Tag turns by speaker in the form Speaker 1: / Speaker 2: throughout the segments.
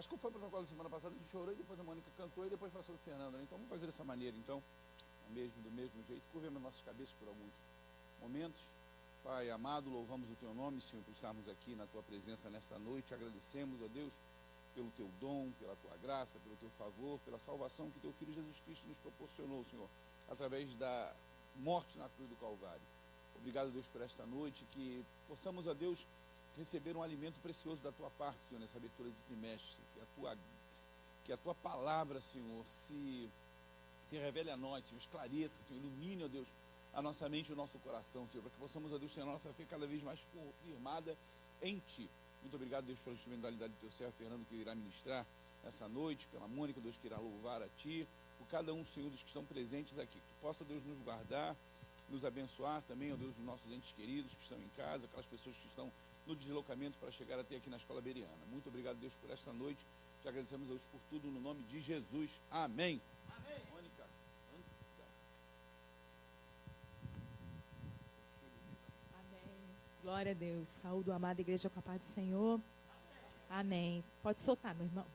Speaker 1: Acho que foi o protocolo da semana passada, a gente orou e depois a Mônica cantou e depois passou o Fernando, né? Então vamos fazer dessa maneira, então, do mesmo jeito. Curvemos nossas cabeças por alguns momentos. Pai amado, louvamos o Teu nome, Senhor, por estarmos aqui na Tua presença nesta noite. Agradecemos, ó Deus, pelo Teu dom, pela Tua graça, pelo Teu favor, pela salvação que Teu Filho Jesus Cristo nos proporcionou, Senhor, através da morte na cruz do Calvário. Obrigado, Deus, por esta noite, que possamos, ó Deus, receber um alimento precioso da Tua parte, Senhor, nessa abertura de trimestre, que a Tua palavra, Senhor, se revele a nós, Senhor, esclareça, Senhor, ilumine, ó Deus, a nossa mente e o nosso coração, Senhor, para que possamos, ó Deus, ter a nossa fé cada vez mais firmada em Ti. Muito obrigado, Deus, pela instrumentalidade do Teu servo Fernando, que irá ministrar essa noite, pela Mônica, Deus, que irá louvar a Ti, por cada um, Senhor, dos que estão presentes aqui. Que Tu possa, Deus, nos guardar, nos abençoar também, ó Deus, os nossos entes queridos que estão em casa, aquelas pessoas que estão no deslocamento para chegar até aqui na Escola Bereana. Muito obrigado, Deus, por esta noite. Te agradecemos, Deus, por tudo, no nome de Jesus. Amém. Amém. Mônica.
Speaker 2: Amém. Glória a Deus. Saúde a amada igreja com a paz do Senhor. Amém. Pode soltar, meu irmão.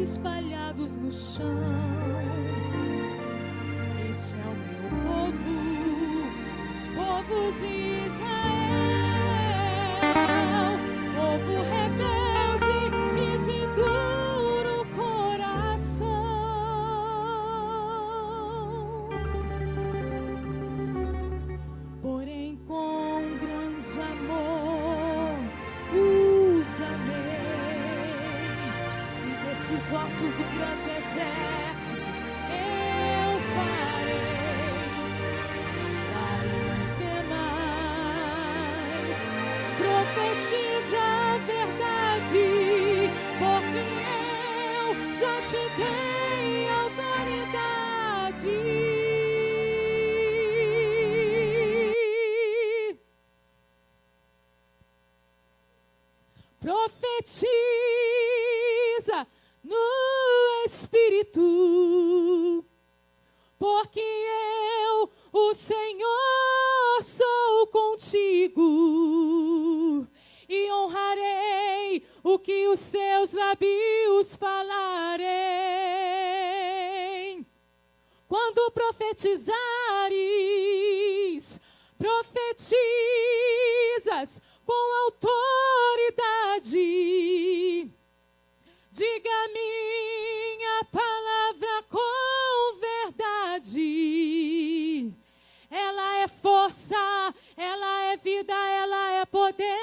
Speaker 3: Espalhados no chão, este é o meu povo de Israel, povo rebelde e de duro coração, porém com grande amor usa-me. Esses ossos do grande exército eu farei, daí mais profetiza a verdade, porque eu já te dei autoridade. Profetiza no Espírito, porque eu, o Senhor, sou contigo e honrarei o que os teus lábios falarem. Quando profetizares, profetizas com autoridade. Diga minha palavra com verdade. Ela é força, ela é vida, ela é poder.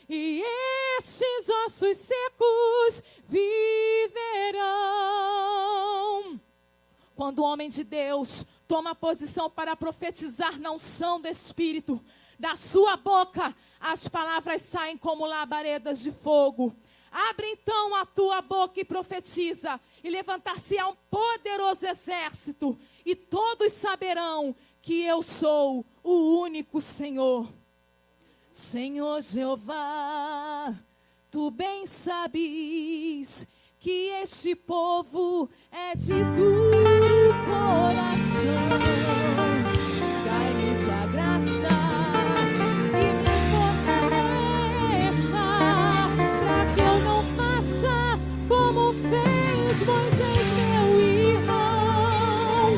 Speaker 3: E esses ossos secos viverão. Quando o homem de Deus toma posição para profetizar na unção do Espírito, da sua boca as palavras saem como labaredas de fogo. Abre então a tua boca e profetiza, e levantar-se-á um poderoso exército, e todos saberão que eu sou o único Senhor. Senhor Jeová, tu bem sabes que este povo é de duro coração. Dai-me tua graça e me fortaleça, para que eu não faça como fez Moisés, meu irmão.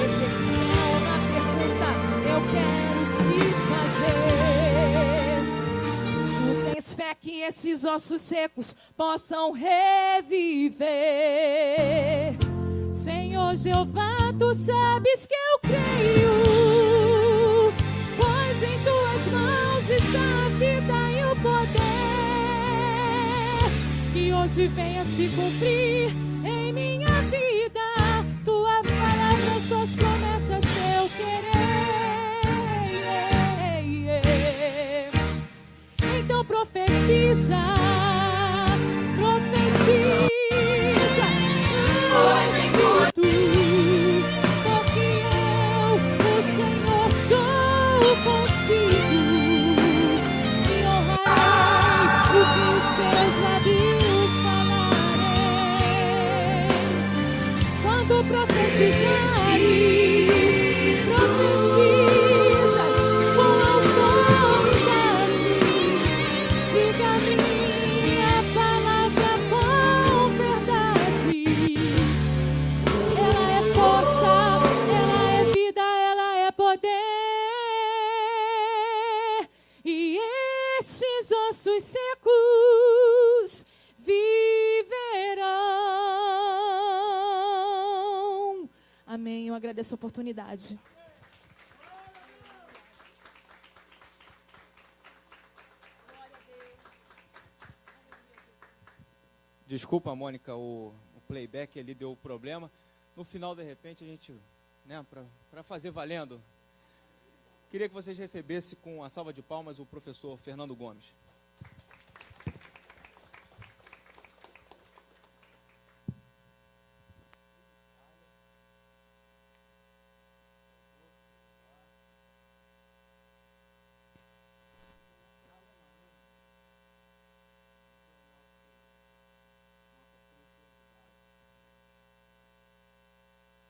Speaker 3: Ezequiel, na pergunta eu quero te fazer: tu tens fé que esses ossos secos possam reviver? Senhor Jeová, tu sabes que eu creio, pois em tuas mãos está a vida e o poder, que que hoje venha se cumprir em minha vida. Tuas palavras, tuas promessas, eu querer. Então profetiza, profetiza. Porque eu, o Senhor, sou contigo e honrarei o que os teus lábios falarem. Quando profetizares, profetizas com autoridade. Diga a minha palavra com verdade. Ela é força, ela é vida, ela é poder. E estes ossos secos viverão. Amém. Eu agradeço a oportunidade.
Speaker 4: Desculpa, Mônica, o playback ali deu problema. No final, de repente, a gente, né, para fazer valendo, queria que vocês recebessem com a salva de palmas o professor Fernando Gomes.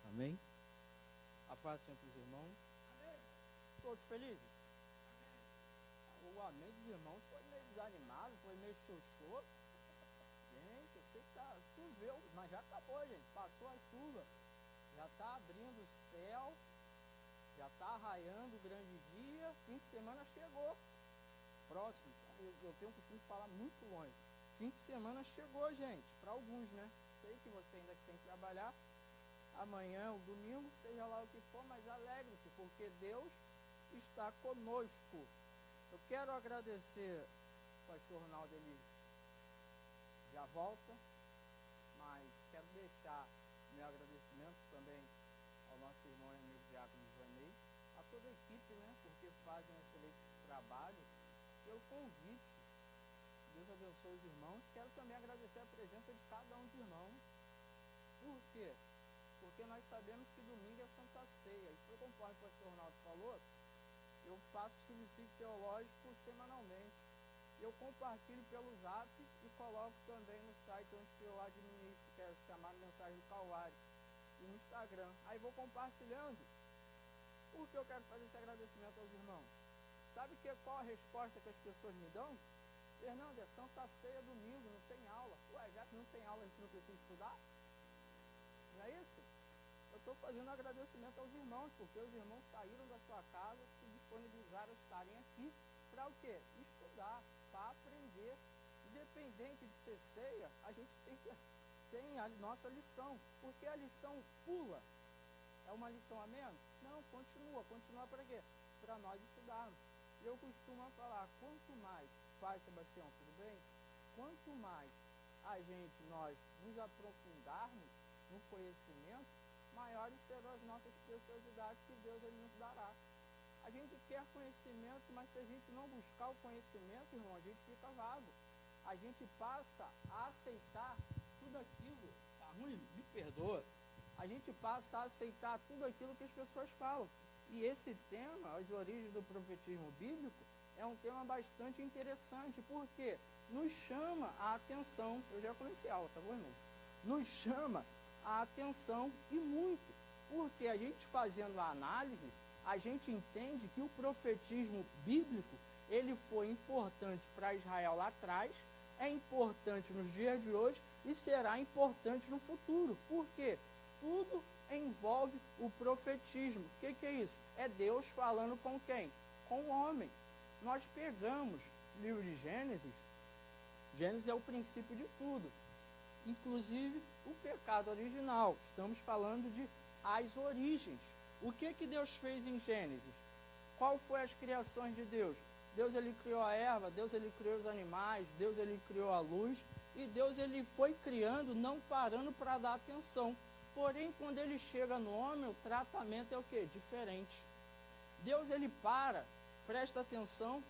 Speaker 4: Amém? A paz sempre os irmãos. Amém. Todos felizes? Amém. O amém dos irmãos foi meio desanimado, foi meio xoxô. Gente, eu sei que choveu, mas já acabou, gente. Passou a chuva. Já está abrindo o céu. Já está raiando o grande dia. Fim de semana chegou. Próximo. Eu tenho o costume de falar muito longe. Fim de semana chegou, gente. Para alguns, né? Sei que você ainda tem que trabalhar. Amanhã, o domingo, seja lá o que for, mas alegre-se, porque Deus está conosco. Eu quero agradecer o pastor Ronaldo, ele já volta, mas quero deixar meu agradecimento também ao nosso irmão e amigo Diácono Janei, a toda a equipe, né, porque fazem um excelente trabalho, pelo convite. Deus abençoe os irmãos. Quero também agradecer a presença de cada um dos irmãos. Por quê? Porque nós sabemos que domingo é Santa Ceia. E foi conforme o pastor Ronaldo falou, eu faço subsídio teológico semanalmente. Eu compartilho pelo Zap e coloco também no site onde eu administro, que é chamado Mensagem do Calvário, e no Instagram. Aí vou compartilhando. Por que eu quero fazer esse agradecimento aos irmãos? Sabe qual a resposta que as pessoas me dão? Fernando, é Santa Ceia domingo, não tem aula. Ué, já que não tem aula, a gente não precisa estudar? Não é isso? Eu estou fazendo agradecimento aos irmãos, porque os irmãos saíram da sua casa, se disponibilizaram a estarem aqui para o quê? Estudar, para aprender. Independente de ser ceia, a gente tem a nossa lição, porque a lição pula. É uma lição a menos? Não, continua para quê? Para nós estudarmos. Eu costumo falar, quanto mais, Pai Sebastião, tudo bem? Quanto mais nós nos aprofundarmos no conhecimento, maiores serão as nossas preciosidades que Deus ele nos dará. A gente quer conhecimento, mas se a gente não buscar o conhecimento, irmão, a gente fica vago. A gente passa a aceitar tudo aquilo, tá ruim? Me perdoa. A gente passa a aceitar tudo aquilo que as pessoas falam. E esse tema, as origens do profetismo bíblico, é um tema bastante interessante, porque nos chama a atenção. Eu já comecei a aula, tá bom, irmão? Nos chama a atenção e muito, porque a gente fazendo a análise, a gente entende que o profetismo bíblico, ele foi importante para Israel lá atrás, é importante nos dias de hoje e será importante no futuro. Por quê? Tudo envolve o profetismo. O que é isso? É Deus falando com quem? Com o homem. Nós pegamos o livro de Gênesis. Gênesis é o princípio de tudo, inclusive o pecado original. Estamos falando de as origens. O que Deus fez em Gênesis? Qual foi as criações de Deus? Deus ele criou a erva, Deus ele criou os animais, Deus ele criou a luz. E Deus ele foi criando, não parando para dar atenção. Porém, quando ele chega no homem, o tratamento é o quê? Diferente. Deus ele presta atenção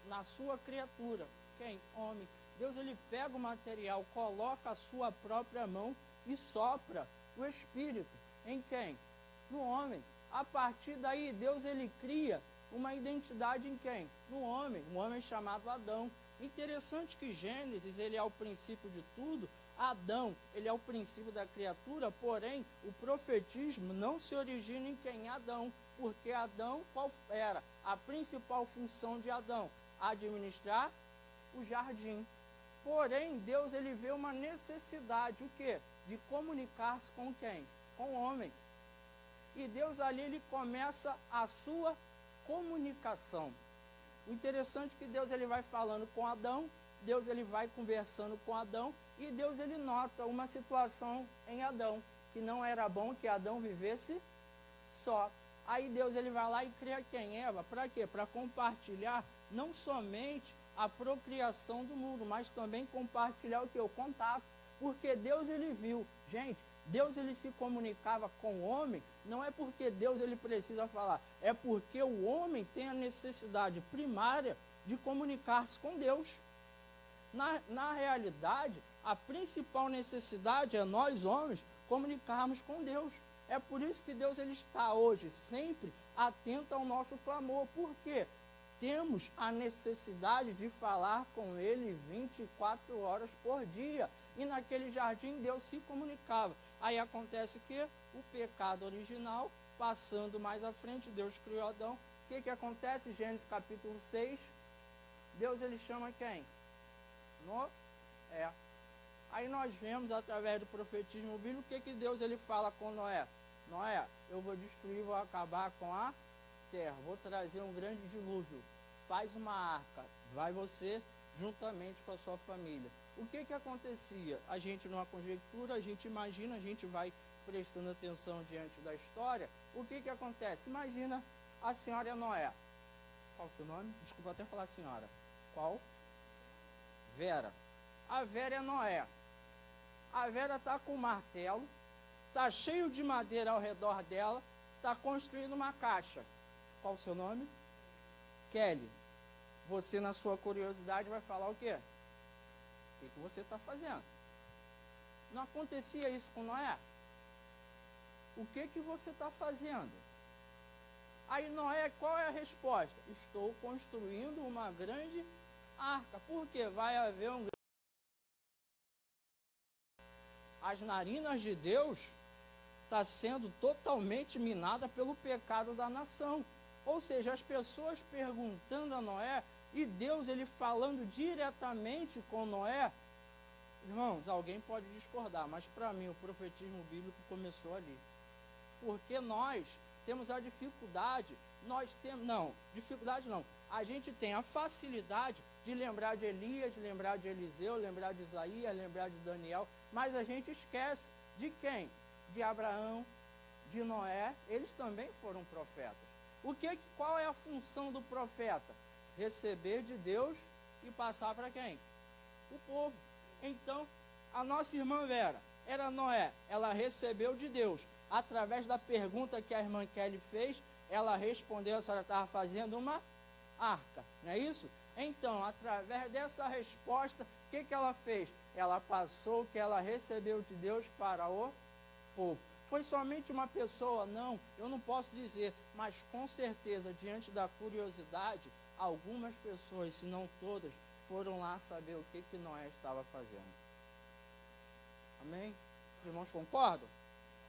Speaker 4: na sua criatura. Quem? Homem. Deus ele pega o material, coloca a sua própria mão e sopra o Espírito. Em quem? No homem. A partir daí, Deus ele cria uma identidade em quem? No homem. Um homem chamado Adão. Interessante que Gênesis ele é o princípio de tudo. Adão, ele é o princípio da criatura, porém, o profetismo não se origina em quem? Adão. Porque Adão, qual era a principal função de Adão? Administrar o jardim. Porém, Deus ele vê uma necessidade, o quê? De comunicar-se com quem? Com o homem. E Deus ali ele começa a sua comunicação. O interessante é que Deus ele vai falando com Adão, Deus ele vai conversando com Adão, e Deus ele nota uma situação em Adão, que não era bom que Adão vivesse só. Aí Deus ele vai lá e cria quem? Eva. Para quê? Para compartilhar não somente a procriação do mundo, mas também compartilhar o que? O contato. Porque Deus ele viu. Gente, Deus ele se comunicava com o homem, não é porque Deus ele precisa falar, é porque o homem tem a necessidade primária de comunicar-se com Deus. Na realidade, a principal necessidade é nós homens comunicarmos com Deus. É por isso que Deus ele está hoje sempre atento ao nosso clamor. Por quê? Temos a necessidade de falar com Ele 24 horas por dia. E naquele jardim Deus se comunicava. Aí acontece que o pecado original, passando mais à frente, Deus criou Adão. O que acontece? Gênesis capítulo 6, Deus ele chama quem? Noé. Aí nós vemos através do profetismo bíblico o que Deus ele fala com Noé. Noé, eu vou destruir, vou acabar com a terra, vou trazer um grande dilúvio, faz uma arca, vai você juntamente com a sua família. O que acontecia? A gente numa conjectura, a gente imagina, a gente vai prestando atenção diante da história. O que acontece? Imagina a senhora Noé. Qual o seu nome? Desculpa até falar senhora. Qual? Vera. A Vera é Noé. A Vera está com um martelo, está cheio de madeira ao redor dela, está construindo uma caixa. Qual o seu nome? Kelly. Você, na sua curiosidade, vai falar o quê? O que você está fazendo? Não acontecia isso com Noé? O que você está fazendo? Aí Noé, qual é a resposta? Estou construindo uma grande arca. Por quê? Vai haver um... As narinas de Deus está sendo totalmente minada pelo pecado da nação. Ou seja, as pessoas perguntando a Noé e Deus ele falando diretamente com Noé. Irmãos, alguém pode discordar, mas para mim o profetismo bíblico começou ali. Porque nós temos a dificuldade, dificuldade não. A gente tem a facilidade de lembrar de Elias, lembrar de Eliseu, lembrar de Isaías, lembrar de Daniel, mas a gente esquece de quem? De Abraão, de Noé, eles também foram profetas. Qual é a função do profeta? Receber de Deus e passar para quem? O povo. Então, a nossa irmã Vera era Noé, ela recebeu de Deus. Através da pergunta que a irmã Kelly fez, ela respondeu, a senhora estava fazendo uma arca, não é isso? Então, através dessa resposta, o que ela fez? Ela passou o que ela recebeu de Deus para o povo. Foi somente uma pessoa? Não, eu não posso dizer, mas com certeza, diante da curiosidade, algumas pessoas, se não todas, foram lá saber o que Noé estava fazendo. Amém? Os irmãos concordam?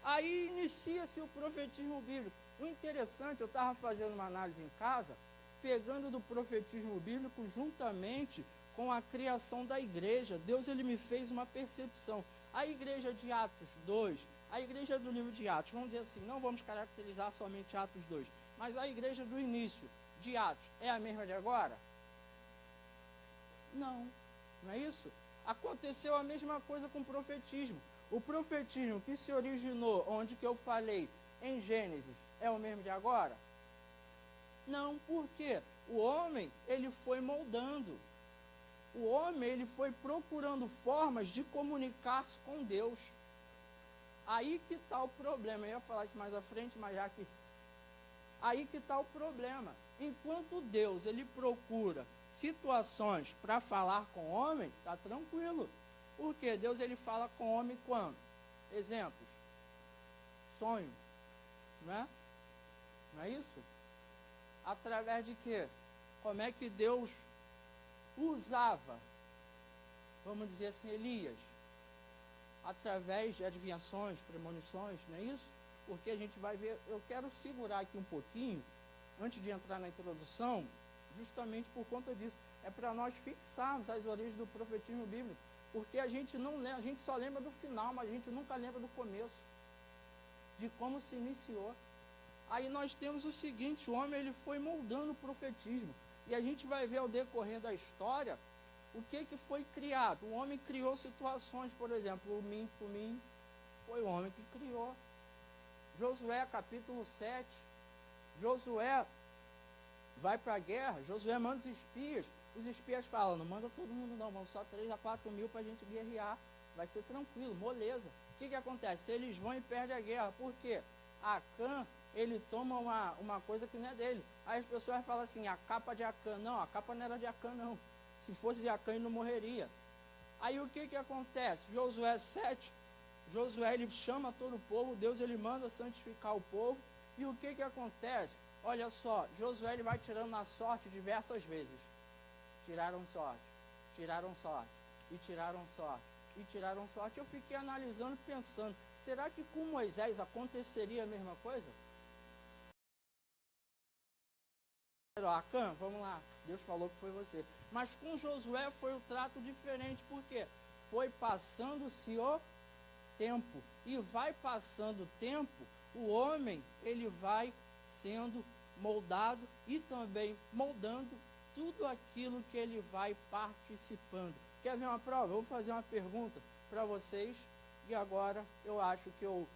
Speaker 4: Aí inicia-se o profetismo bíblico. O interessante, eu estava fazendo uma análise em casa, pegando do profetismo bíblico juntamente com a criação da igreja. Deus ele me fez uma percepção. A igreja de Atos 2, a igreja do livro de Atos, vamos dizer assim, não vamos caracterizar somente Atos 2, mas a igreja do início de Atos é a mesma de agora? Não é isso? Aconteceu a mesma coisa com o profetismo. O profetismo que se originou, onde que eu falei, em Gênesis, é o mesmo de agora? Não, porque o homem, ele foi moldando. O homem, ele foi procurando formas de comunicar-se com Deus. Aí que está o problema. Eu ia falar isso mais à frente, mas já que... Aí que está o problema. Enquanto Deus, ele procura situações para falar com o homem, está tranquilo. Porque Deus, ele fala com o homem quando? Exemplos. Sonho. Não é? Não é isso? Através de quê? Como é que Deus usava, vamos dizer assim, Elias? Através de adivinhações, premonições, não é isso? Porque a gente vai ver, eu quero segurar aqui um pouquinho, antes de entrar na introdução, justamente por conta disso. É para nós fixarmos as origens do profetismo bíblico. Porque a gente não lembra, a gente só lembra do final, mas a gente nunca lembra do começo, de como se iniciou. Aí nós temos o seguinte, o homem, ele foi moldando o profetismo. E a gente vai ver ao decorrer da história o que foi criado. O homem criou situações, por exemplo, o Mim, Tumim, foi o homem que criou. Josué, capítulo 7, Josué vai para a guerra, Josué manda os espias falam, não manda todo mundo não, vão só 3 a 4 mil para a gente guerrear, vai ser tranquilo, moleza. O que acontece? Eles vão e perdem a guerra, por quê? Acã, ele toma uma coisa que não é dele. Aí as pessoas falam assim, a capa de Acã. Não, a capa não era de Acã, não. Se fosse de Acã, ele não morreria. Aí o que acontece? Josué 7, Josué, ele chama todo o povo, Deus, ele manda santificar o povo. E o que acontece? Olha só, Josué, ele vai tirando na sorte diversas vezes. Tiraram sorte, e tiraram sorte. Eu fiquei analisando, pensando, será que com Moisés aconteceria a mesma coisa? Acã, vamos lá, Deus falou que foi você. Mas com Josué foi um trato diferente, porque foi passando-se o tempo. E vai passando o tempo, o homem, ele vai sendo moldado e também moldando tudo aquilo que ele vai participando. Quer ver uma prova? Eu vou fazer uma pergunta para vocês e agora eu acho que eu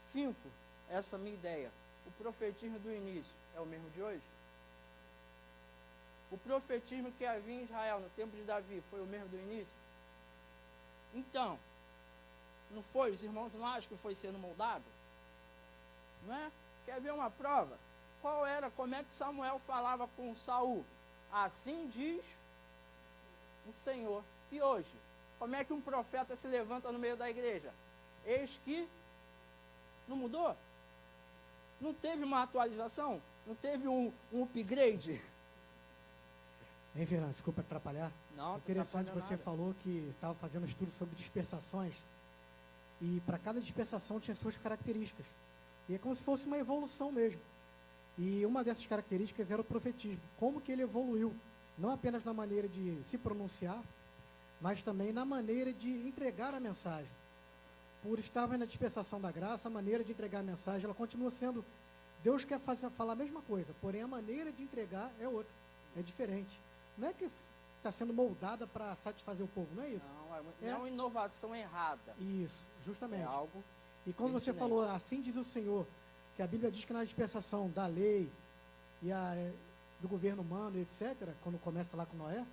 Speaker 4: finco essa minha ideia. O profetismo do início é o mesmo de hoje? O profetismo que havia em Israel no tempo de Davi foi o mesmo do início? Então, não foi? Os irmãos não acham que foi sendo moldado? Não é? Quer ver uma prova? Como é que Samuel falava com Saul? Assim diz o Senhor. E hoje, como é que um profeta se levanta no meio da igreja? Eis que não mudou? Não teve uma atualização? Não teve um upgrade?
Speaker 5: Hein, Fernando, desculpa atrapalhar.
Speaker 4: Não,
Speaker 5: interessante, você
Speaker 4: nada.
Speaker 5: falou que estava fazendo um estudo sobre dispersações. E para cada dispersação tinha suas características. E é como se fosse uma evolução mesmo. E uma dessas características era o profetismo. Como que ele evoluiu? Não apenas na maneira de se pronunciar, mas também na maneira de entregar a mensagem. Por estarmos na dispensação da graça, a maneira de entregar a mensagem, ela continua sendo... Deus quer falar a mesma coisa, porém a maneira de entregar é outra, é diferente. Não é que está sendo moldada para satisfazer o povo, não é isso?
Speaker 4: Não é uma inovação errada.
Speaker 5: Isso, justamente.
Speaker 4: É algo...
Speaker 5: E quando você falou, assim diz o Senhor, que a Bíblia diz que na dispensação da lei e do governo humano, etc., quando começa lá com Noé,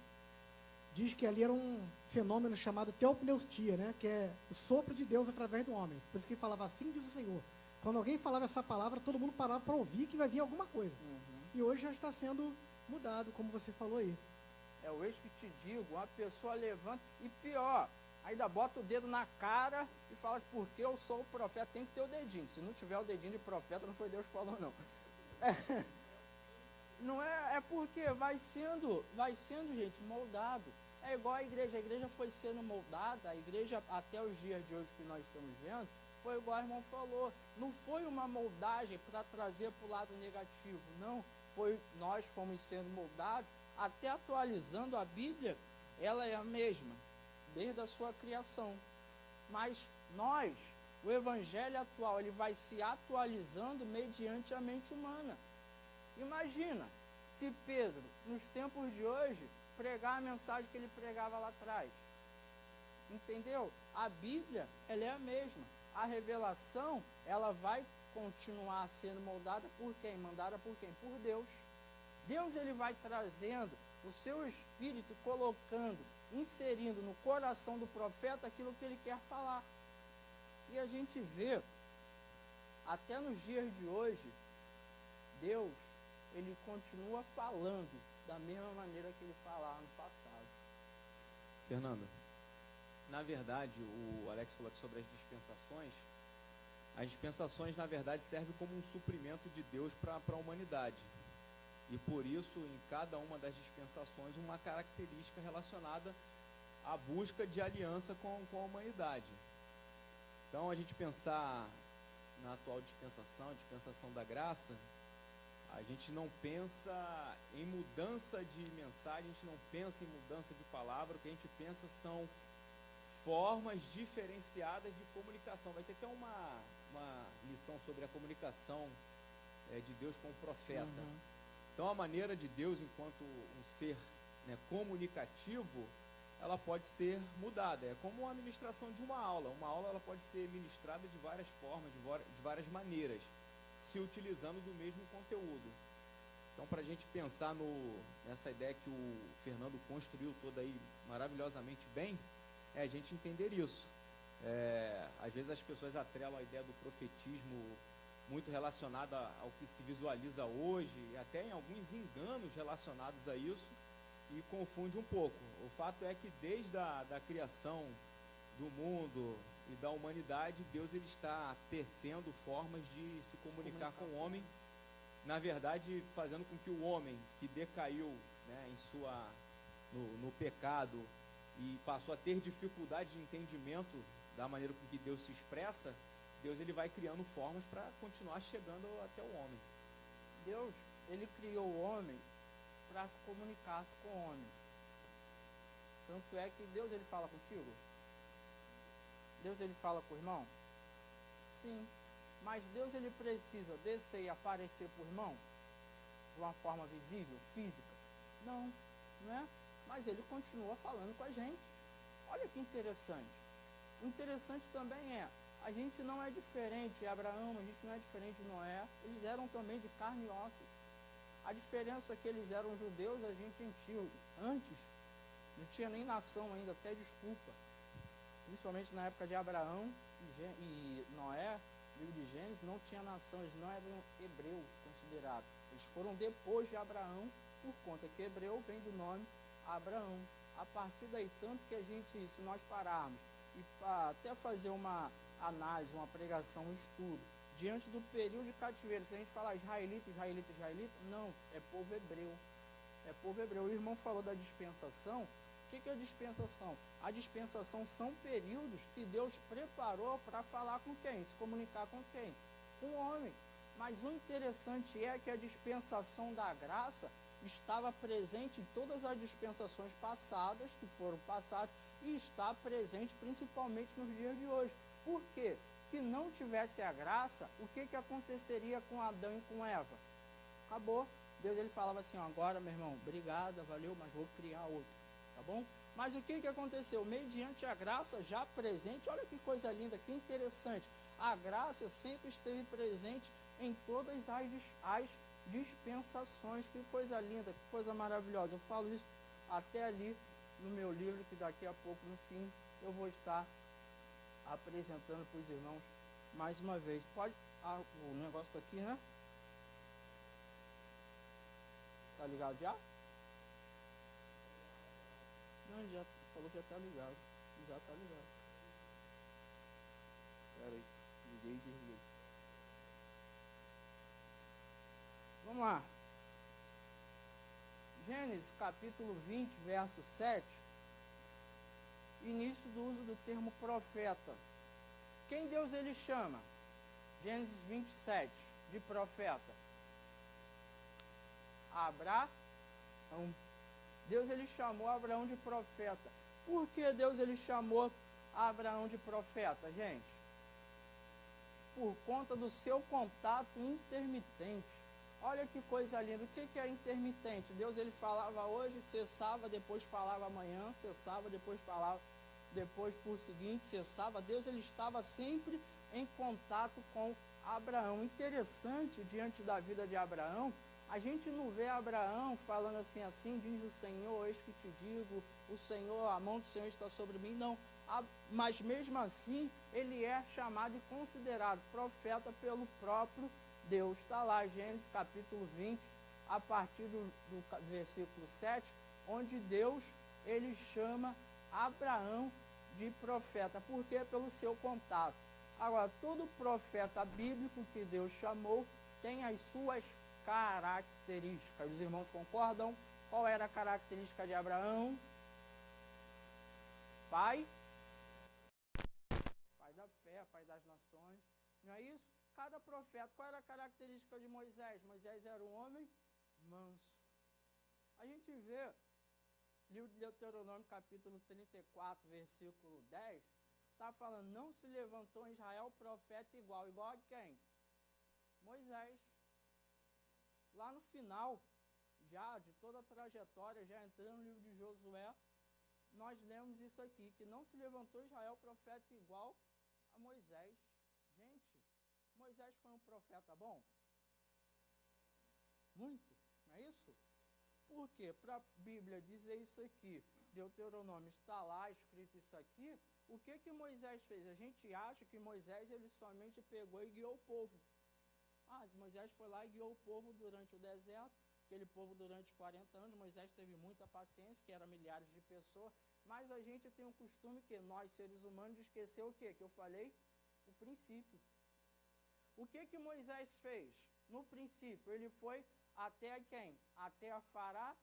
Speaker 5: diz que ali era um fenômeno chamado teopneustia, né? Que é o sopro de Deus através do homem. Por isso que ele falava, assim diz o Senhor. Quando alguém falava essa palavra, todo mundo parava para ouvir que vai vir alguma coisa. E hoje já está sendo mudado, como você falou aí.
Speaker 4: É o eis que te digo, uma pessoa levanta, e pior, ainda bota o dedo na cara e fala assim, porque eu sou o profeta, tem que ter o dedinho. Se não tiver o dedinho de profeta, não foi Deus que falou, não. Não é porque vai sendo, gente, moldado. É igual a igreja foi sendo moldada, a igreja até os dias de hoje que nós estamos vendo, foi igual o irmão falou, não foi uma moldagem para trazer para o lado negativo, não, nós fomos sendo moldados, até atualizando a Bíblia, ela é a mesma, desde a sua criação, mas nós, o evangelho atual, ele vai se atualizando mediante a mente humana. Imagina, se Pedro, nos tempos de hoje, pregar a mensagem que ele pregava lá atrás. Entendeu? A Bíblia, ela é a mesma. A revelação, ela vai continuar sendo moldada por quem? Mandada por quem? Por Deus. Deus, ele vai trazendo o seu espírito colocando, inserindo no coração do profeta aquilo que ele quer falar. E a gente vê, até nos dias de hoje, Deus, ele continua falando da mesma maneira que ele falava no passado.
Speaker 6: Fernanda, na verdade, o Alex falou aqui sobre as dispensações. As dispensações, na verdade, servem como um suprimento de Deus para a humanidade. E por isso, em cada uma das dispensações, uma característica relacionada à busca de aliança com a humanidade. Então, a gente pensar na atual dispensação, a dispensação da graça, a gente não pensa em mudança de mensagem, a gente não pensa em mudança de palavra, o que a gente pensa são formas diferenciadas de comunicação. Vai ter até uma lição sobre a comunicação de Deus com o profeta. Então, a maneira de Deus, enquanto um ser, né, comunicativo, ela pode ser mudada. É como a administração de uma aula. Uma aula ela pode ser ministrada de várias formas, de várias maneiras, se utilizando do mesmo conteúdo. Então, para a gente pensar nessa ideia que o Fernando construiu toda aí maravilhosamente bem, é a gente entender isso. Às vezes as pessoas atrelam a ideia do profetismo muito relacionada ao que se visualiza hoje, e até em alguns enganos relacionados a isso, e confunde um pouco. O fato é que desde a criação do mundo e da humanidade, Deus ele está tecendo formas de se comunicar com o homem, na verdade fazendo com que o homem que decaiu, né, no pecado e passou a ter dificuldade de entendimento da maneira com que Deus se expressa, Deus ele vai criando formas para continuar chegando até o homem.
Speaker 4: Deus, ele criou o homem para se comunicar com o homem. Tanto é que Deus ele fala contigo? Deus ele fala com o irmão? Sim. Mas Deus ele precisa descer e aparecer para o irmão de uma forma visível, física? Não, não é? Mas ele continua falando com a gente. Olha que interessante. O interessante também é, a gente não é diferente, Abraão, a gente não é diferente de Noé, eles eram também de carne e ossos. A diferença é que eles eram judeus, a gente gentil. Antes, não tinha nem nação ainda, até desculpa. Principalmente na época de Abraão e Noé, livro de Gênesis, não tinha nação, eles não eram hebreus considerados. Eles foram depois de Abraão, por conta que hebreu vem do nome Abraão. A partir daí, tanto que a gente, se nós pararmos e até fazer uma análise, uma pregação, um estudo, diante do período de cativeiro, se a gente falar israelita, não, é povo hebreu. É povo hebreu. O irmão falou da dispensação. O que é a dispensação? A dispensação são períodos que Deus preparou para falar com quem? Se comunicar com quem? Com o homem. Mas o interessante é que a dispensação da graça estava presente em todas as dispensações passadas, que foram passadas, e está presente principalmente nos dias de hoje. Por quê? Se não tivesse a graça, o que aconteceria com Adão e com Eva? Acabou. Deus ele falava assim, ó, agora meu irmão, obrigada, valeu, mas vou criar outro, tá bom? Mas o que aconteceu? Mediante a graça já presente, olha que coisa linda, que interessante. A graça sempre esteve presente em todas as dispensações. Que coisa linda, que coisa maravilhosa. Eu falo isso até ali no meu livro, que daqui a pouco, no fim, eu vou estar apresentando para os irmãos mais uma vez. Pode, o negócio está aqui, né? Tá ligado já? Não, já falou que já tá ligado. Já tá ligado. Pera aí, liguei e desliguei. Vamos lá. Gênesis capítulo 20, verso 7. Início do uso do termo profeta. Quem Deus ele chama? Gênesis 27, de profeta. Abraão. Deus ele chamou Abraão de profeta. Por que Deus ele chamou Abraão de profeta, gente? Por conta do seu contato intermitente. Olha que coisa linda. O que é intermitente? Deus ele falava hoje, cessava, depois falava amanhã, cessava, depois falava, depois por seguinte, cessava. Deus ele estava sempre em contato com Abraão. Interessante, diante da vida de Abraão, A gente não vê Abraão falando assim diz o Senhor, eis que te digo, o Senhor, a mão do Senhor está sobre mim, não. Mas mesmo assim, ele é chamado e considerado profeta pelo próprio Deus. Está lá, Gênesis capítulo 20, a partir do versículo 7, onde Deus, ele chama Abraão de profeta. Por quê? Pelo seu contato. Agora, todo profeta bíblico que Deus chamou tem as suas características. Os irmãos concordam? Qual era a característica de Abraão? Pai da fé, pai das nações. Não é isso? Cada profeta, qual era a característica de Moisés? Moisés era um homem manso. A gente vê, livro de Deuteronômio, capítulo 34, versículo 10, está falando, não se levantou em Israel profeta igual a quem? Moisés. Lá no final, já de toda a trajetória, já entrando no livro de Josué, nós lemos isso aqui, que não se levantou em Israel profeta igual a Moisés. Gente, Moisés foi um profeta bom? Muito, não é isso? Por quê? Para a Bíblia dizer isso aqui, Deuteronômio está lá escrito isso aqui, o que Moisés fez? A gente acha que Moisés ele somente pegou e guiou o povo. Moisés foi lá e guiou o povo durante o deserto, aquele povo durante 40 anos, Moisés teve muita paciência, que eram milhares de pessoas, mas a gente tem um costume que nós, seres humanos, de esquecer o quê? Que eu falei? O princípio. O que Moisés fez? No princípio, ele foi até quem? Até a Faraó,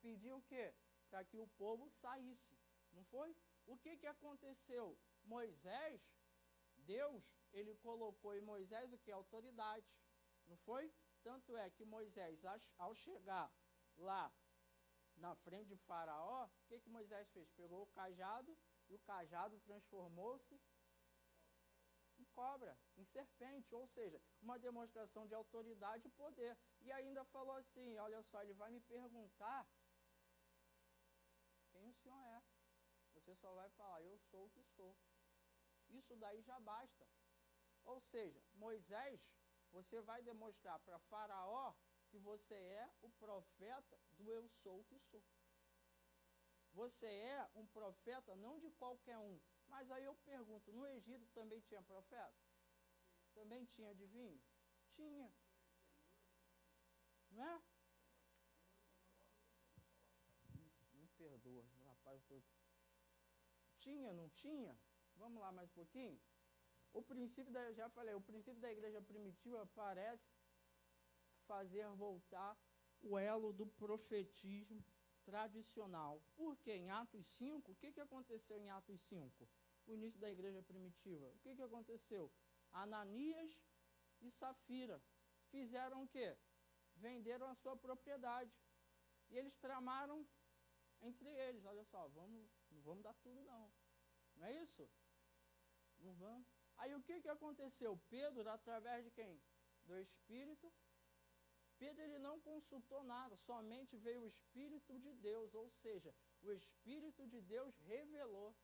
Speaker 4: pediu o quê? Para que o povo saísse, não foi? O que aconteceu? Moisés, Deus, ele colocou em Moisés o que? Autoridade, não foi? Tanto é que Moisés, ao chegar lá na frente de Faraó, o que Moisés fez? Pegou o cajado e o cajado transformou-se em cobra, em serpente, ou seja, uma demonstração de autoridade e poder. E ainda falou assim, olha só, ele vai me perguntar quem o senhor é. Você só vai falar, eu sou o que sou. Isso daí já basta. Ou seja, Moisés, você vai demonstrar para Faraó que você é o profeta do eu sou o que sou. Você é um profeta não de qualquer um. Mas aí eu pergunto, no Egito também tinha profeta? Também tinha adivinho? Tinha. Não é? Me perdoa, rapaz. Tinha, não tinha? Vamos lá mais um pouquinho? O princípio, já falei, o princípio da igreja primitiva parece fazer voltar o elo do profetismo tradicional. Porque em Atos 5, o que aconteceu em Atos 5? O início da igreja primitiva. O que aconteceu? Ananias e Safira fizeram o quê? Venderam a sua propriedade. E eles tramaram entre eles. Olha só, não vamos dar tudo não. Não é isso? Não vamos. Aí o que aconteceu? Pedro, através de quem? Do Espírito. Pedro ele não consultou nada, somente veio o Espírito de Deus, ou seja, o Espírito de Deus revelou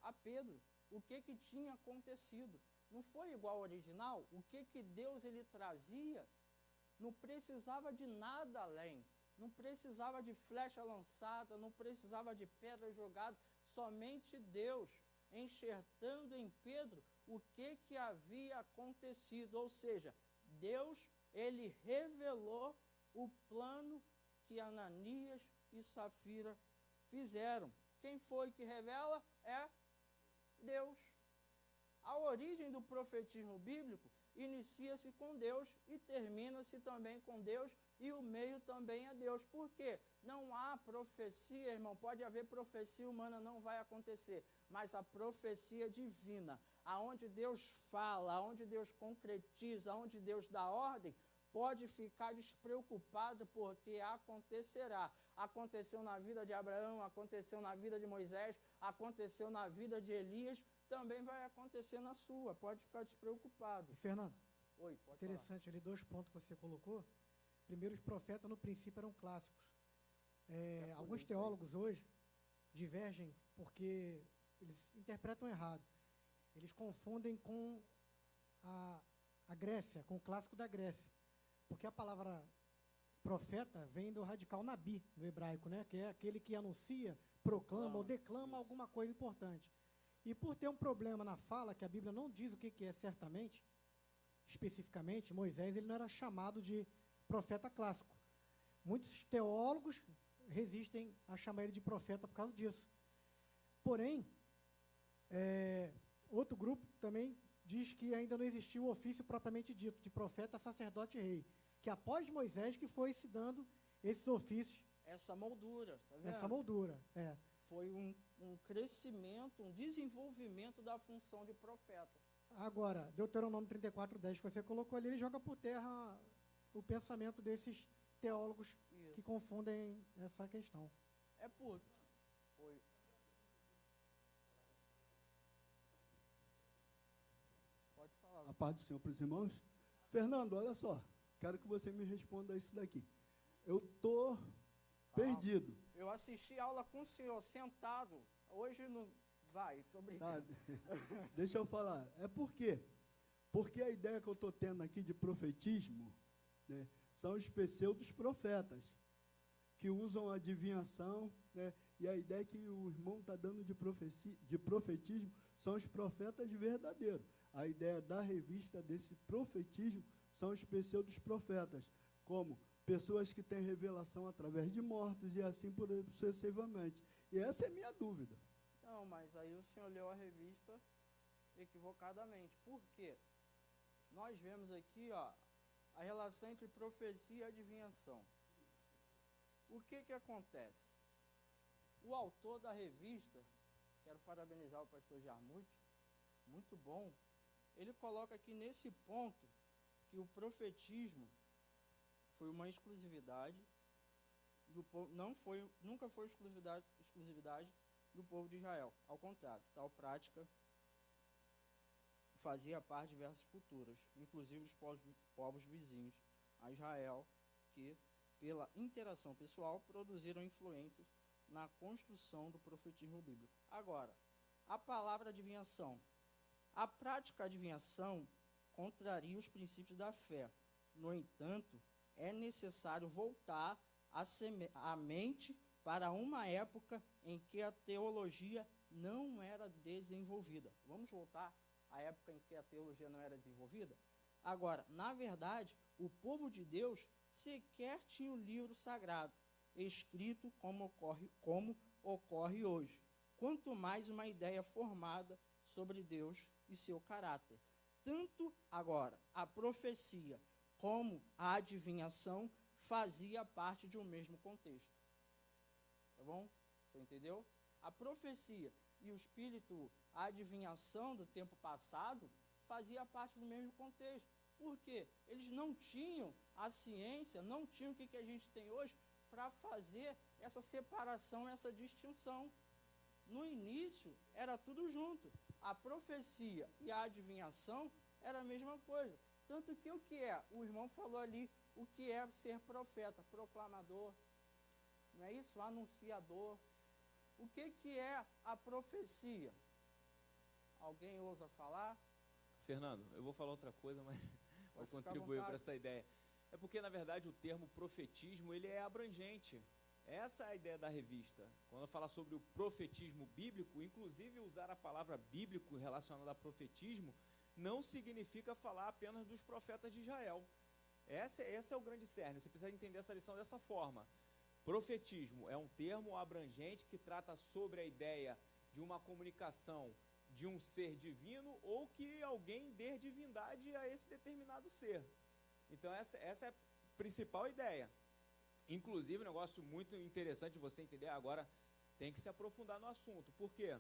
Speaker 4: a Pedro o que tinha acontecido. Não foi igual ao original? O que Deus ele trazia não precisava de nada além. Não precisava de flecha lançada, não precisava de pedra jogada, somente Deus enxertando em Pedro o que havia acontecido, ou seja, Deus ele revelou o plano que Ananias e Safira fizeram. Quem foi que revela? É Deus. A origem do profetismo bíblico inicia-se com Deus e termina-se também com Deus, e o meio também é Deus. Por quê? Não há profecia, irmão, pode haver profecia humana, não vai acontecer, mas a profecia divina, aonde Deus fala, aonde Deus concretiza, aonde Deus dá ordem, pode ficar despreocupado, porque acontecerá. Aconteceu na vida de Abraão, aconteceu na vida de Moisés, aconteceu na vida de Elias, também vai acontecer na sua, pode ficar despreocupado.
Speaker 5: E Fernando,
Speaker 4: Oi, pode
Speaker 5: interessante
Speaker 4: falar.
Speaker 5: ali 2 pontos que você colocou. Primeiro, os profetas no princípio eram clássicos. Alguns teólogos hoje divergem porque eles interpretam errado. Eles confundem com a Grécia, com o clássico da Grécia. Porque a palavra profeta vem do radical nabi, no hebraico, né? Que é aquele que anuncia, proclama ou declama alguma coisa importante. E por ter um problema na fala, que a Bíblia não diz o que é certamente, especificamente, Moisés ele não era chamado de profeta clássico. Muitos teólogos resistem a chamar ele de profeta por causa disso. Porém, outro grupo também diz que ainda não existiu o ofício propriamente dito de profeta, sacerdote e rei, que após Moisés que foi se dando esses ofícios.
Speaker 4: Essa moldura, tá vendo?
Speaker 5: Essa moldura,
Speaker 4: Foi um crescimento, um desenvolvimento da função de profeta.
Speaker 5: Agora, Deuteronômio 34:10 que você colocou ali, ele joga por terra o pensamento desses teólogos que confundem essa questão.
Speaker 4: É por... Foi. Pode falar.
Speaker 7: A paz do Senhor para os irmãos. Fernando, olha só, quero que você me responda isso daqui. Eu estou perdido.
Speaker 4: Eu assisti aula com o senhor sentado. Hoje não vai, estou brincando.
Speaker 7: Tá. Deixa eu falar. É por quê? Porque a ideia que eu estou tendo aqui de profetismo, né, são os pseudos profetas, que usam a adivinhação, né, e a ideia que o irmão está dando de profetismo são os profetas verdadeiros. A ideia da revista desse profetismo são os pseudos profetas, como pessoas que têm revelação através de mortos e assim por sucessivamente. E essa é a minha dúvida.
Speaker 4: Não, mas aí o senhor leu a revista equivocadamente. Por quê? Nós vemos aqui, ó, a relação entre profecia e adivinhação. O que acontece? O autor da revista, quero parabenizar o pastor Jarmuth, muito bom, ele coloca aqui nesse ponto que o profetismo foi uma exclusividade do povo, nunca foi exclusividade do povo de Israel. Ao contrário, tal prática fazia parte de diversas culturas, inclusive os povos vizinhos a Israel, que, pela interação pessoal, produziram influências na construção do profetismo bíblico. Agora, a palavra adivinhação. A prática adivinhação contraria os princípios da fé. No entanto, é necessário voltar a mente para uma época em que a teologia não era desenvolvida. Vamos voltar à época em que a teologia não era desenvolvida? Agora, na verdade, o povo de Deus sequer tinha o livro sagrado escrito como ocorre hoje. Quanto mais uma ideia formada sobre Deus e seu caráter. Tanto agora a profecia como a adivinhação fazia parte de um mesmo contexto. Tá bom? Você entendeu? A profecia e o espírito, a adivinhação do tempo passado, fazia parte do mesmo contexto. Por quê? Eles não tinham a ciência, não tinham o que a gente tem hoje para fazer essa separação, essa distinção. No início, era tudo junto. A profecia e a adivinhação era a mesma coisa. Tanto que o que é? O irmão falou ali, o que é ser profeta? Proclamador, não é isso? Anunciador. O que é a profecia? Alguém ousa falar?
Speaker 6: Fernando, eu vou falar outra coisa, mas vou contribuir para essa ideia. É porque, na verdade, o termo profetismo, ele é abrangente. Essa é a ideia da revista. Quando eu falar sobre o profetismo bíblico, inclusive usar a palavra bíblico relacionada a profetismo, não significa falar apenas dos profetas de Israel. Esse é o grande cerne. Você precisa entender essa lição dessa forma. Profetismo é um termo abrangente que trata sobre a ideia de uma comunicação de um ser divino ou que alguém dê divindade a esse determinado ser. Então essa é a principal ideia. Inclusive, um negócio muito interessante de você entender agora, tem que se aprofundar no assunto. Por quê?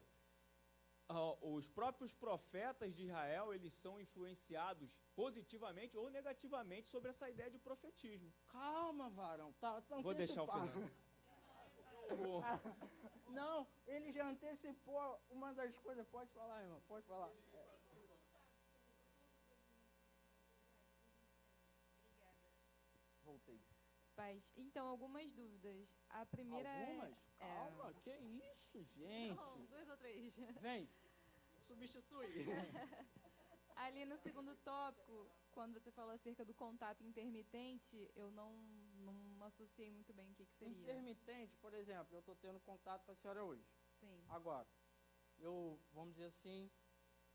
Speaker 6: Os próprios profetas de Israel, eles são influenciados positivamente ou negativamente sobre essa ideia de profetismo.
Speaker 4: Calma, varão. Tá
Speaker 6: Vou deixar o Fernando.
Speaker 4: Não, ele já antecipou uma das coisas. Pode falar, irmão, pode falar. Voltei.
Speaker 8: Paz. Então, algumas dúvidas. A primeira
Speaker 4: Algumas? Calma, que isso, gente?
Speaker 8: Não, 2 ou 3.
Speaker 4: Vem, substitui.
Speaker 8: Ali no segundo tópico, quando você falou acerca do contato intermitente, eu não não associei muito bem o que seria.
Speaker 4: Intermitente, por exemplo, eu estou tendo contato com a senhora hoje.
Speaker 8: Sim.
Speaker 4: Agora, vamos dizer assim,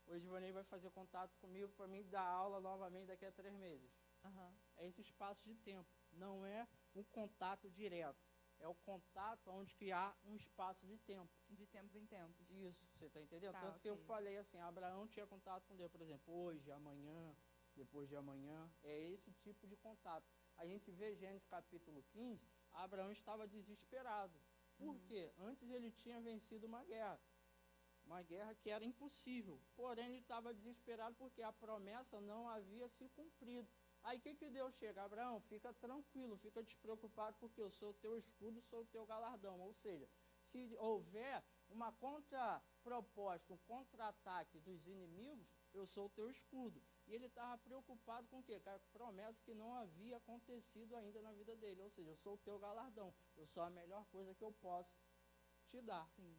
Speaker 4: o Edvanei vai fazer contato comigo para mim dar aula novamente daqui a 3 meses.
Speaker 8: Aham.
Speaker 4: É esse espaço de tempo, não é um contato direto. É o contato onde que há um espaço de tempo.
Speaker 8: De tempos em tempos.
Speaker 4: Isso, você está entendendo?
Speaker 8: Tá,
Speaker 4: Tanto que eu
Speaker 8: ok.
Speaker 4: falei assim, Abraão tinha contato com Deus, por exemplo, hoje, amanhã, depois de amanhã. É esse tipo de contato. A gente vê Gênesis capítulo 15, Abraão estava desesperado. Por quê? Antes ele tinha vencido uma guerra que era impossível. Porém, ele estava desesperado porque a promessa não havia se cumprido. Aí o que Deus chega? Abraão, fica tranquilo, fica despreocupado, porque eu sou o teu escudo, sou o teu galardão. Ou seja, se houver uma contraproposta, um contra-ataque dos inimigos, eu sou o teu escudo. E ele estava preocupado com o quê? Com a promessa que não havia acontecido ainda na vida dele. Ou seja, eu sou o teu galardão, eu sou a melhor coisa que eu posso te dar.
Speaker 8: Sim.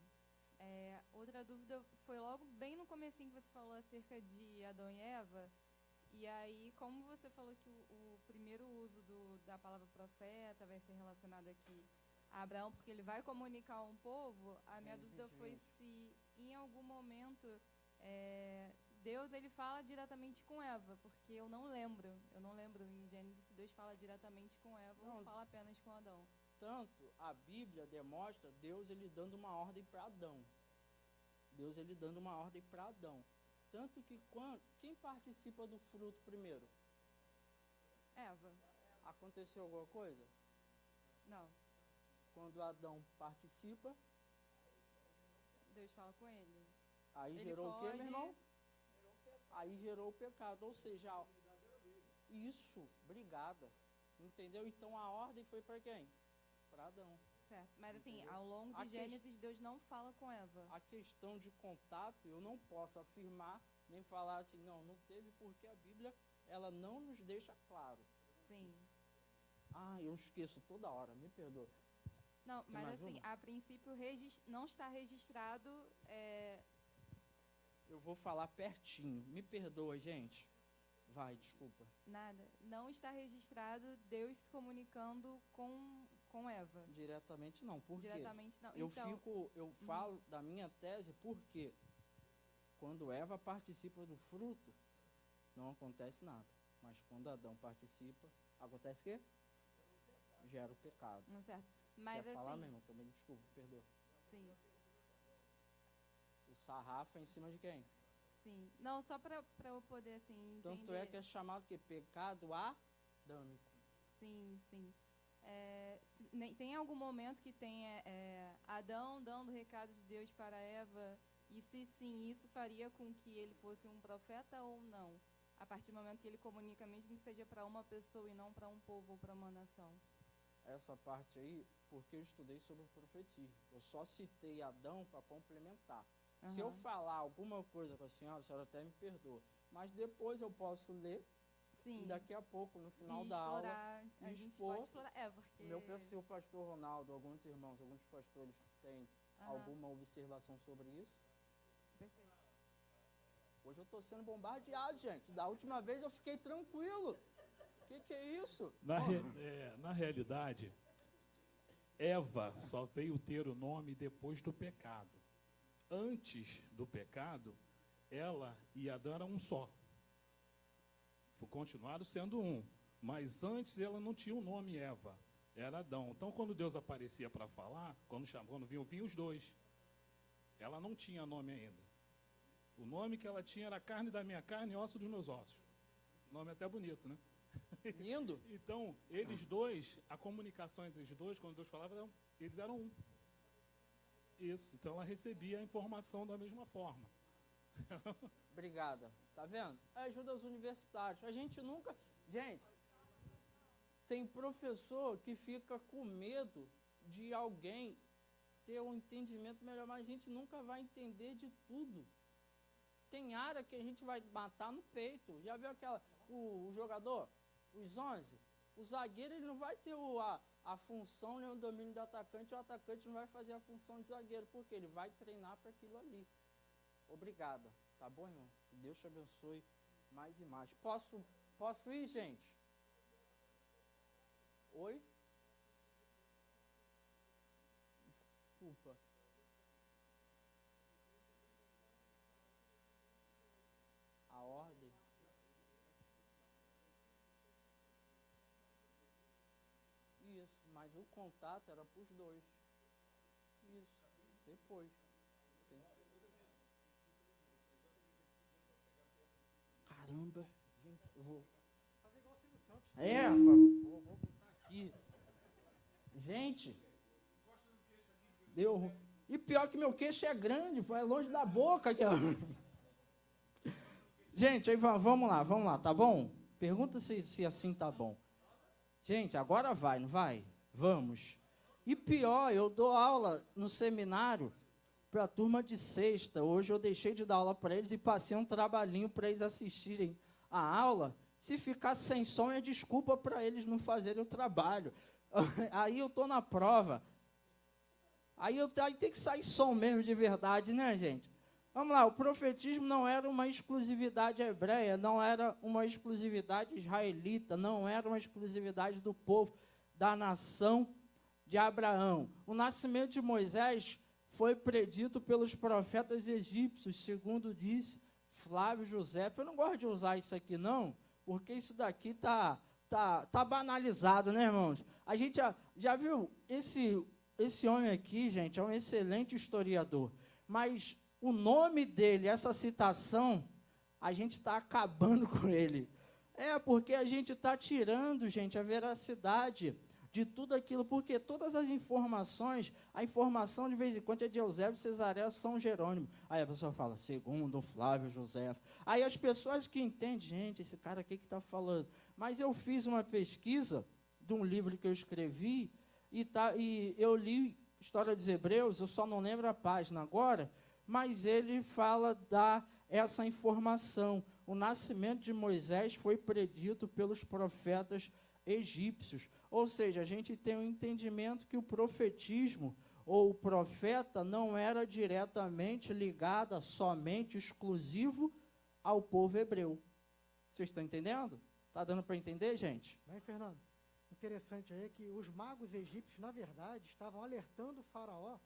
Speaker 8: Outra dúvida foi logo bem no comecinho que você falou acerca de Adão e Eva. E aí, como você falou que o primeiro uso da palavra profeta vai ser relacionado aqui a Abraão, porque ele vai comunicar a um povo, a minha dúvida foi se em algum momento Deus ele fala diretamente com Eva, porque eu não lembro em Gênesis se Deus fala diretamente com Eva ou fala apenas com Adão.
Speaker 4: Tanto a Bíblia demonstra Deus ele dando uma ordem para Adão. Deus ele dando uma ordem para Adão. Tanto que quem participa do fruto primeiro?
Speaker 8: Eva.
Speaker 4: Aconteceu alguma coisa?
Speaker 8: Não.
Speaker 4: Quando Adão participa,
Speaker 8: Deus fala com ele.
Speaker 4: aí
Speaker 8: Ele
Speaker 4: gerou o quê,
Speaker 8: foge.
Speaker 4: meu irmão? Aí gerou o pecado. Ou seja, isso, obrigada. Entendeu? Então a ordem foi para quem? Para Adão.
Speaker 8: Certo. Mas assim,
Speaker 4: Entendeu?
Speaker 8: ao longo
Speaker 4: A
Speaker 8: de Gênesis, Deus não fala com Eva.
Speaker 4: A questão de contato, eu não posso afirmar, nem falar assim, não teve, porque a Bíblia, ela não nos deixa claro.
Speaker 8: Sim.
Speaker 4: Eu esqueço toda hora, me perdoa.
Speaker 8: Não,
Speaker 4: Tem
Speaker 8: mas
Speaker 4: mais
Speaker 8: assim,
Speaker 4: uma?
Speaker 8: a princípio não está registrado.
Speaker 4: Eu vou falar pertinho, me perdoa, gente. Vai, desculpa.
Speaker 8: Nada. Não está registrado Deus se comunicando com Eva.
Speaker 4: Diretamente não, por quê?
Speaker 8: Diretamente não.
Speaker 4: Eu
Speaker 8: Então,
Speaker 4: falo da minha tese porque quando Eva participa do fruto, não acontece nada. Mas quando Adão participa, acontece o quê? Gera o pecado.
Speaker 8: não certo. Mas
Speaker 4: Quer falar
Speaker 8: assim,
Speaker 4: mesmo? Também desculpa, perdoa.
Speaker 8: sim,
Speaker 4: O sarrafo é em cima de quem?
Speaker 8: sim. Não, só para eu poder assim entender.
Speaker 4: Tanto é que é chamado que pecado adâmico.
Speaker 8: Sim, sim. Tem algum momento que tem Adão dando o recado de Deus para Eva? E se sim, isso faria com que ele fosse um profeta ou não? A partir do momento que ele comunica, mesmo que seja para uma pessoa e não para um povo ou para uma nação.
Speaker 4: Essa parte aí, porque eu estudei sobre o profetismo. Eu só citei Adão para complementar. Se eu falar alguma coisa com a senhora até me perdoa. Mas depois eu posso ler
Speaker 8: Sim.
Speaker 4: e daqui a pouco, no final
Speaker 8: E
Speaker 4: da aula,
Speaker 8: explorar, a gente
Speaker 4: expor.
Speaker 8: pode explorar. Porque...
Speaker 4: Se o pastor Ronaldo, alguns irmãos, alguns pastores têm alguma observação sobre isso.
Speaker 8: Perfeito.
Speaker 4: Hoje eu estou sendo bombardeado, gente. Da última vez eu fiquei tranquilo. Que é isso?
Speaker 9: Na realidade, Eva só veio ter o nome depois do pecado. Antes do pecado, ela e Adão eram um só. Continuaram sendo um. Mas antes ela não tinha o nome Eva. Era Adão. Então, quando Deus aparecia para falar, quando vinham os dois. Ela não tinha nome ainda. O nome que ela tinha era carne da minha carne e osso dos meus ossos. Nome até bonito, né?
Speaker 4: Lindo.
Speaker 9: Então, eles dois, a comunicação entre os dois, quando Deus falava, eles eram um. Isso. Então, ela recebia a informação da mesma forma.
Speaker 4: Obrigada. Tá vendo? Ajuda os universitários. A gente nunca... Gente, tem professor que fica com medo de alguém ter um entendimento melhor, mas a gente nunca vai entender de tudo. Tem área que a gente vai matar no peito. Já viu o jogador, os 11? O zagueiro ele não vai ter a função nem o domínio do atacante, o atacante não vai fazer a função de zagueiro, porque ele vai treinar para aquilo ali. Obrigada. Tá bom, irmão? Que Deus te abençoe mais e mais. Posso ir, gente? Oi? desculpa. A ordem. Isso, mas o contato era para os dois. Isso, depois. Caramba, gente, eu vou.
Speaker 5: Fazer igual o Silvio Santos.
Speaker 4: Vou botar aqui. Gente, deu. E pior que meu queixo é grande, vai longe da boca. Aqui, ó. Gente, aí vamos lá, tá bom? Pergunta se assim tá bom. Gente, agora vai, não vai? Vamos. E pior, eu dou aula no seminário para a turma de sexta. Hoje eu deixei de dar aula para eles e passei um trabalhinho para eles assistirem a aula. Se ficar sem som, é desculpa para eles não fazerem o trabalho. Aí eu estou na prova. Aí tem que sair som mesmo de verdade, né, gente? Vamos lá, o profetismo não era uma exclusividade hebreia, não era uma exclusividade israelita, não era uma exclusividade do povo, da nação de Abraão. O nascimento de Moisés foi predito pelos profetas egípcios, segundo disse Flávio José. Eu não gosto de usar isso aqui, não, porque isso daqui tá banalizado, né, irmãos? A gente já viu, esse homem aqui, gente, é um excelente historiador, mas o nome dele, essa citação, a gente está acabando com ele. Porque a gente está tirando, gente, a veracidade de tudo aquilo, porque todas as informações, a informação de vez em quando é de Eusébio, Cesareia, São Jerônimo. Aí a pessoa fala, segundo Flávio José. Aí as pessoas que entendem, gente, esse cara aqui que está falando. Mas eu fiz uma pesquisa de um livro que eu escrevi, e eu li História dos Hebreus, eu só não lembro a página agora, mas ele fala essa informação. O nascimento de Moisés foi predito pelos profetas egípcios. Ou seja, a gente tem um entendimento que o profetismo ou o profeta não era diretamente ligado, somente exclusivo ao povo hebreu. Vocês estão entendendo? Está dando para entender, gente?
Speaker 5: Bem, Fernando, interessante aí é que os magos egípcios, na verdade, estavam alertando o faraó,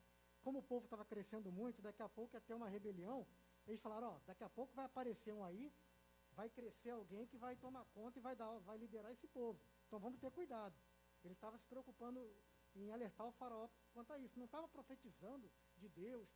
Speaker 5: como o povo estava crescendo muito, daqui a pouco ia ter uma rebelião, eles falaram, daqui a pouco vai aparecer um aí, vai crescer alguém que vai tomar conta e vai liderar esse povo. Então vamos ter cuidado. Ele estava se preocupando em alertar o faraó quanto a isso. Não estava profetizando de Deus.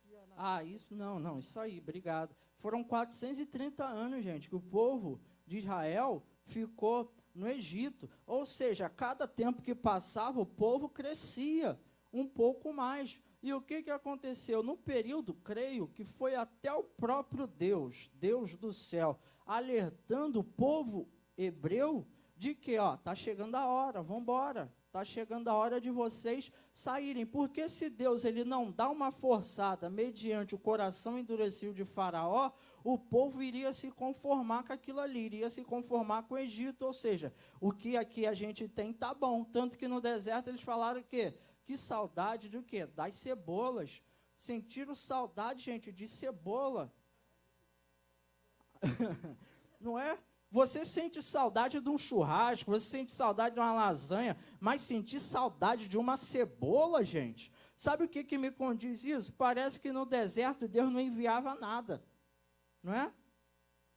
Speaker 4: Isso aí, obrigado. Foram 430 anos, gente, que o povo de Israel ficou no Egito. Ou seja, a cada tempo que passava, o povo crescia um pouco mais. E o que aconteceu? No período, creio, que foi até o próprio Deus, Deus do céu, alertando o povo hebreu de que, está chegando a hora, vamos embora, está chegando a hora de vocês saírem. Porque se Deus ele não dá uma forçada mediante o coração endurecido de Faraó, o povo iria se conformar com aquilo ali, iria se conformar com o Egito. Ou seja, o que aqui a gente tem está bom. Tanto que no deserto eles falaram que saudade do quê? Das cebolas. Sentiram saudade, gente, de cebola. Não é? Você sente saudade de um churrasco, você sente saudade de uma lasanha, mas sentir saudade de uma cebola, gente. Sabe o que me condiz isso? Parece que no deserto Deus não enviava nada, não é?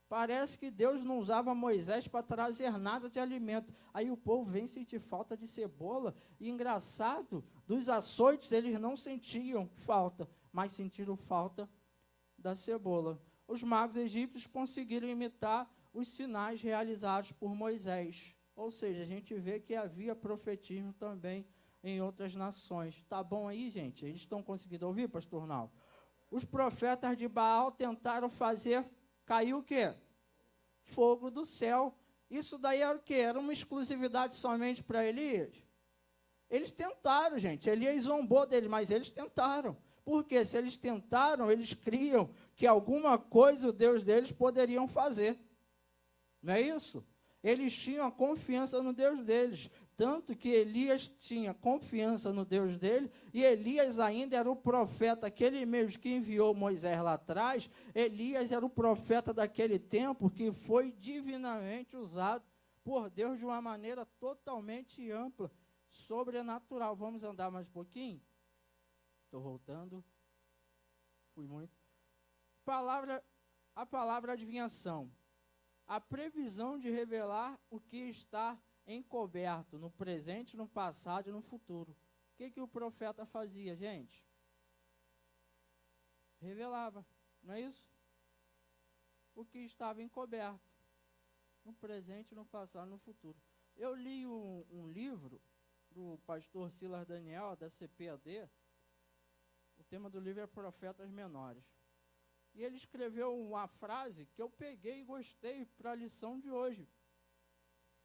Speaker 4: Parece que Deus não usava Moisés para trazer nada de alimento. Aí o povo vem sentir falta de cebola. E engraçado, dos açoites eles não sentiam falta, mas sentiram falta da cebola. Os magos egípcios conseguiram imitar os sinais realizados por Moisés. Ou seja, a gente vê que havia profetismo também em outras nações. Tá bom aí, gente? Eles estão conseguindo ouvir, pastor Nal? Os profetas de Baal tentaram fazer cair o quê? Fogo do céu. Isso daí era o quê? Era uma exclusividade somente para Elias? Eles tentaram, gente. Elias zombou dele, mas eles tentaram. Porque se eles tentaram, eles criam que alguma coisa o Deus deles poderiam fazer. Não é isso? Eles tinham a confiança no Deus deles. Tanto que Elias tinha confiança no Deus dele, e Elias ainda era o profeta, aquele mesmo que enviou Moisés lá atrás. Elias era o profeta daquele tempo que foi divinamente usado por Deus de uma maneira totalmente ampla, sobrenatural. Vamos andar mais um pouquinho? Estou voltando. Fui muito. A palavra adivinhação. A previsão de revelar o que está encoberto no presente, no passado e no futuro. O que o profeta fazia, gente? Revelava, não é isso? O que estava encoberto no presente, no passado e no futuro. Eu li um livro do pastor Silas Daniel, da CPAD. O tema do livro é Profetas Menores. E ele escreveu uma frase que eu peguei e gostei para a lição de hoje.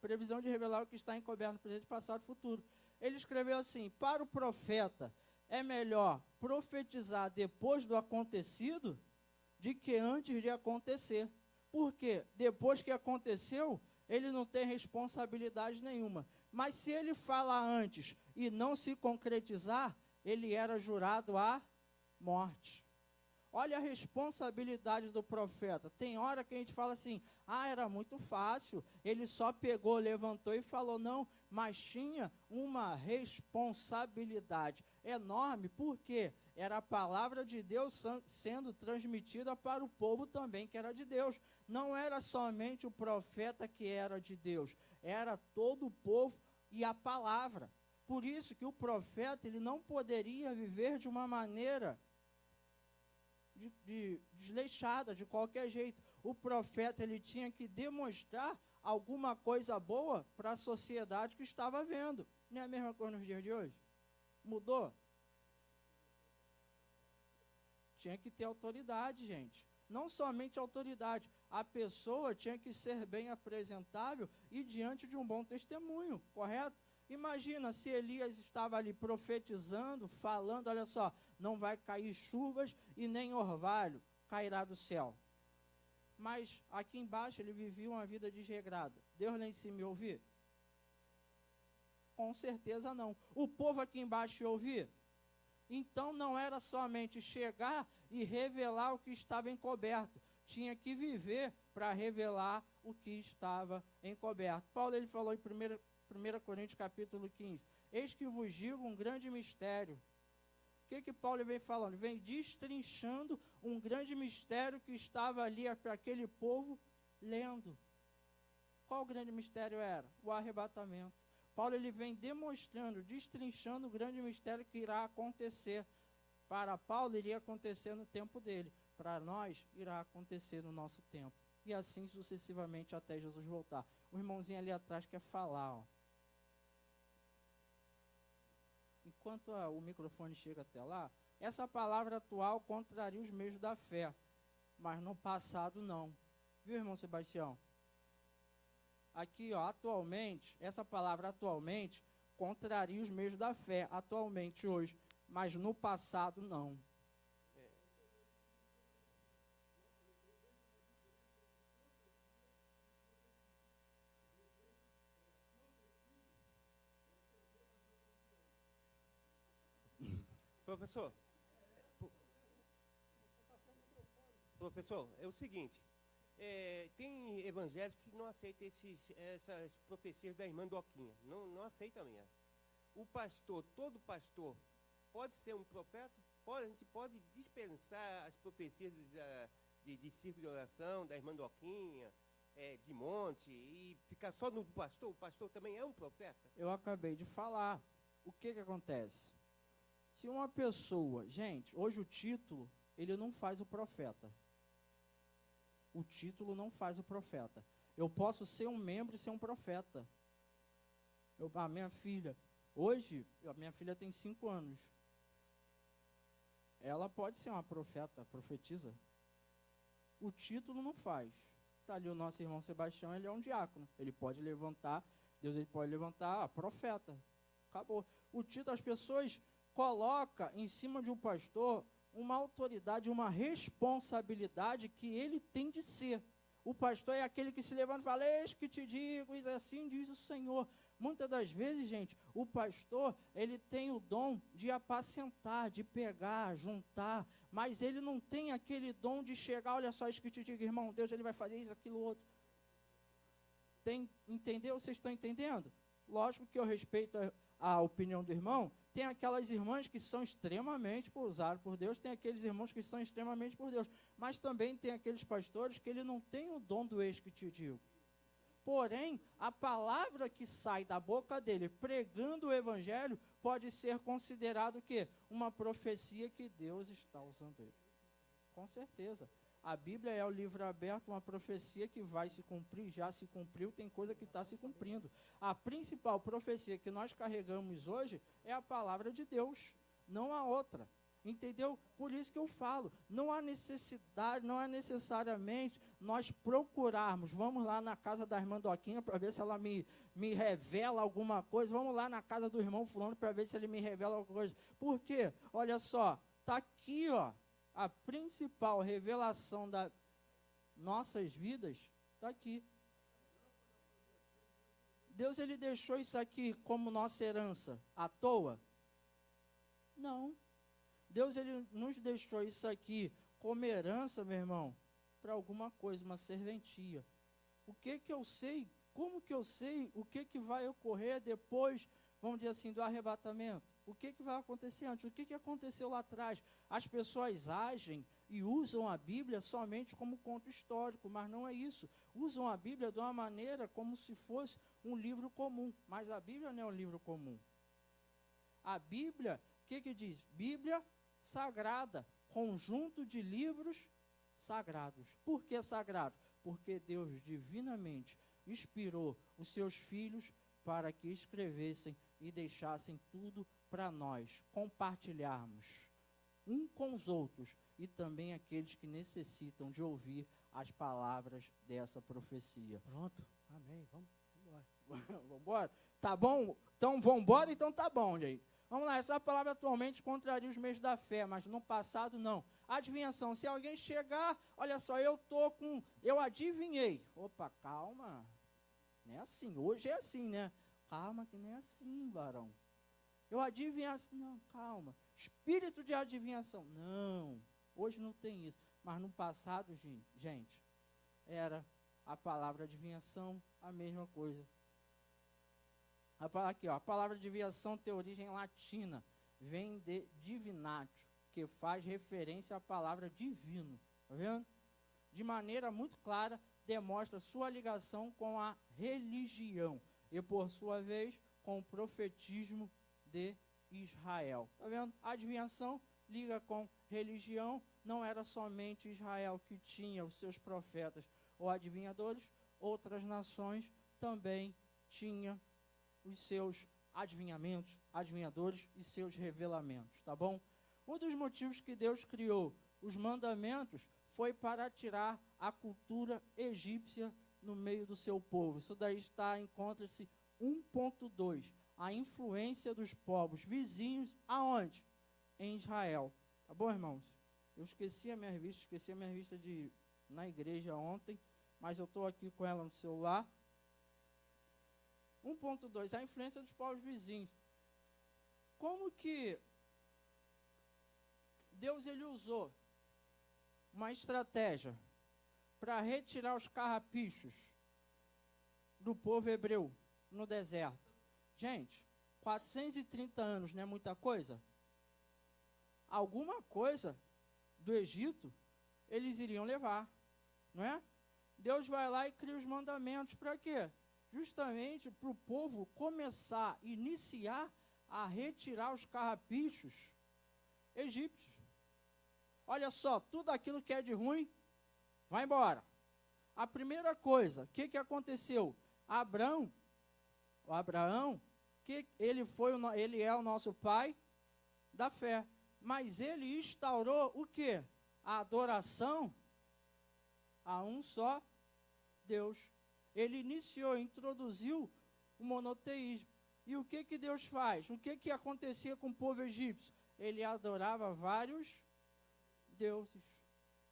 Speaker 4: Previsão de revelar o que está encoberto no presente, passado e futuro. Ele escreveu assim: para o profeta, é melhor profetizar depois do acontecido de que antes de acontecer. Porque depois que aconteceu, ele não tem responsabilidade nenhuma. Mas se ele fala antes e não se concretizar, ele era jurado à morte. Olha a responsabilidade do profeta. Tem hora que a gente fala assim, era muito fácil, ele só pegou, levantou e falou. Não, mas tinha uma responsabilidade enorme, porque era a palavra de Deus sendo transmitida para o povo também, que era de Deus. Não era somente o profeta que era de Deus, era todo o povo e a palavra. Por isso que o profeta, ele não poderia viver de uma maneira desleixada, de qualquer jeito. O profeta, ele tinha que demonstrar alguma coisa boa para a sociedade que estava vendo. Não é a mesma coisa nos dias de hoje? Mudou? Tinha que ter autoridade, gente. Não somente autoridade, a pessoa tinha que ser bem apresentável e diante de um bom testemunho, correto? Imagina se Elias estava ali profetizando, falando, olha só, não vai cair chuvas e nem orvalho cairá do céu. Mas aqui embaixo ele vivia uma vida desregrada. Deus lá em cima ia ouvir? Com certeza não. O povo aqui embaixo ia ouvir? Então não era somente chegar e revelar o que estava encoberto. Tinha que viver para revelar o que estava encoberto. Paulo, ele falou em 1 Coríntios capítulo 15, eis que vos digo um grande mistério. O que Paulo vem falando? Vem destrinchando um grande mistério que estava ali para aquele povo lendo. Qual o grande mistério era? O arrebatamento. Paulo, ele vem demonstrando, destrinchando o grande mistério que irá acontecer. Para Paulo, iria acontecer no tempo dele. Para nós, irá acontecer no nosso tempo. E assim sucessivamente até Jesus voltar. O irmãozinho ali atrás quer falar, ó. Enquanto o microfone chega até lá, essa palavra atual contraria os meios da fé, mas no passado não. Viu, irmão Sebastião? Aqui, ó, atualmente, essa palavra atualmente contraria os meios da fé, atualmente, hoje, mas no passado não.
Speaker 10: Professor, é o seguinte, tem evangélicos que não aceitam essas profecias da irmã Doquinha, não aceitam mesmo. O pastor, todo pastor, pode ser um profeta? A gente pode dispensar as profecias de círculo de oração, da irmã Doquinha, de monte, e ficar só no pastor? O pastor também é um profeta?
Speaker 4: Eu acabei de falar. O que acontece? Se uma pessoa, gente, hoje o título, ele não faz o profeta. O título não faz o profeta. Eu posso ser um membro e ser um profeta. A minha filha, hoje, a minha filha tem 5 anos. Ela pode ser uma profeta, profetiza. O título não faz. Está ali o nosso irmão Sebastião, ele é um diácono. Ele pode levantar, Deus ele pode levantar, profeta. Acabou. O título, as pessoas coloca em cima de um pastor uma autoridade, uma responsabilidade que ele tem de ser. O pastor é aquele que se levanta e fala, eis que te digo, e assim diz o Senhor. Muitas das vezes, gente, o pastor, ele tem o dom de apacentar, de pegar, juntar, mas ele não tem aquele dom de chegar, olha só, eis que te digo, irmão, Deus ele vai fazer isso, aquilo, outro. Entendeu? Vocês estão entendendo? Lógico que eu respeito a opinião do irmão, tem aquelas irmãs que são extremamente usadas por Deus, tem aqueles irmãos que são extremamente por Deus, mas também tem aqueles pastores que ele não tem o dom do ex que te digo. Porém, a palavra que sai da boca dele, pregando o evangelho, pode ser considerado o quê? Uma profecia que Deus está usando ele. Com certeza. A Bíblia é o livro aberto, uma profecia que vai se cumprir, já se cumpriu, tem coisa que está se cumprindo. A principal profecia que nós carregamos hoje é a palavra de Deus, não há outra. Entendeu? Por isso que eu falo, não há necessidade, não é necessariamente nós procurarmos, vamos lá na casa da irmã Doquinha para ver se ela me revela alguma coisa, vamos lá na casa do irmão fulano para ver se ele me revela alguma coisa. Por quê? Olha só, está aqui, ó, a principal revelação das nossas vidas, está aqui. Deus, ele deixou isso aqui como nossa herança à toa? Não. Deus, ele nos deixou isso aqui como herança, meu irmão, para alguma coisa, uma serventia. O que eu sei, como que eu sei o que vai ocorrer depois, vamos dizer assim, do arrebatamento? O que vai acontecer antes? O que aconteceu lá atrás? As pessoas agem e usam a Bíblia somente como conto histórico, mas não é isso. Usam a Bíblia de uma maneira como se fosse um livro comum, mas a Bíblia não é um livro comum. A Bíblia, o que diz? Bíblia sagrada, conjunto de livros sagrados. Por que sagrado? Porque Deus divinamente inspirou os seus filhos para que escrevessem e deixassem tudo para nós compartilharmos um com os outros e também aqueles que necessitam de ouvir as palavras dessa profecia.
Speaker 5: Pronto, amém, vamos embora.
Speaker 4: Vamos embora? Tá bom? Então vamos embora, então tá bom, gente. Vamos lá, essa palavra atualmente contraria os meios da fé, mas no passado não. Adivinhação, se alguém chegar, olha só, eu adivinhei. Opa, calma, não é assim, hoje é assim, né? Calma que não é assim, varão. Eu adivinhasse, não, calma. Espírito de adivinhação, não, hoje não tem isso. Mas no passado, gente, era a palavra adivinhação, a mesma coisa. Aqui, ó, a palavra adivinhação tem origem latina, vem de divinatio, que faz referência à palavra divino, tá vendo? De maneira muito clara, demonstra sua ligação com a religião e, por sua vez, com o profetismo de Israel. Tá vendo? A adivinhação liga com religião, não era somente Israel que tinha os seus profetas ou adivinhadores, outras nações também tinham os seus adivinhamentos, adivinhadores e seus revelamentos, tá bom? Um dos motivos que Deus criou os mandamentos foi para tirar a cultura egípcia no meio do seu povo. Isso daí encontra-se 1.2, a influência dos povos vizinhos, aonde? Em Israel. Tá bom, irmãos? Eu esqueci a minha revista na igreja ontem, mas eu estou aqui com ela no celular. 1.2, a influência dos povos vizinhos. Como que Deus ele usou uma estratégia para retirar os carrapichos do povo hebreu no deserto? Gente, 430 anos não é muita coisa? Alguma coisa do Egito eles iriam levar, não é? Deus vai lá e cria os mandamentos para quê? Justamente para o povo iniciar a retirar os carrapichos egípcios. Olha só, tudo aquilo que é de ruim, vai embora. A primeira coisa, o que aconteceu? Abraão, que ele é o nosso pai da fé, mas ele instaurou o quê? A adoração a um só Deus. Ele introduziu o monoteísmo. E o que Deus faz? O que acontecia com o povo egípcio? Ele adorava vários deuses,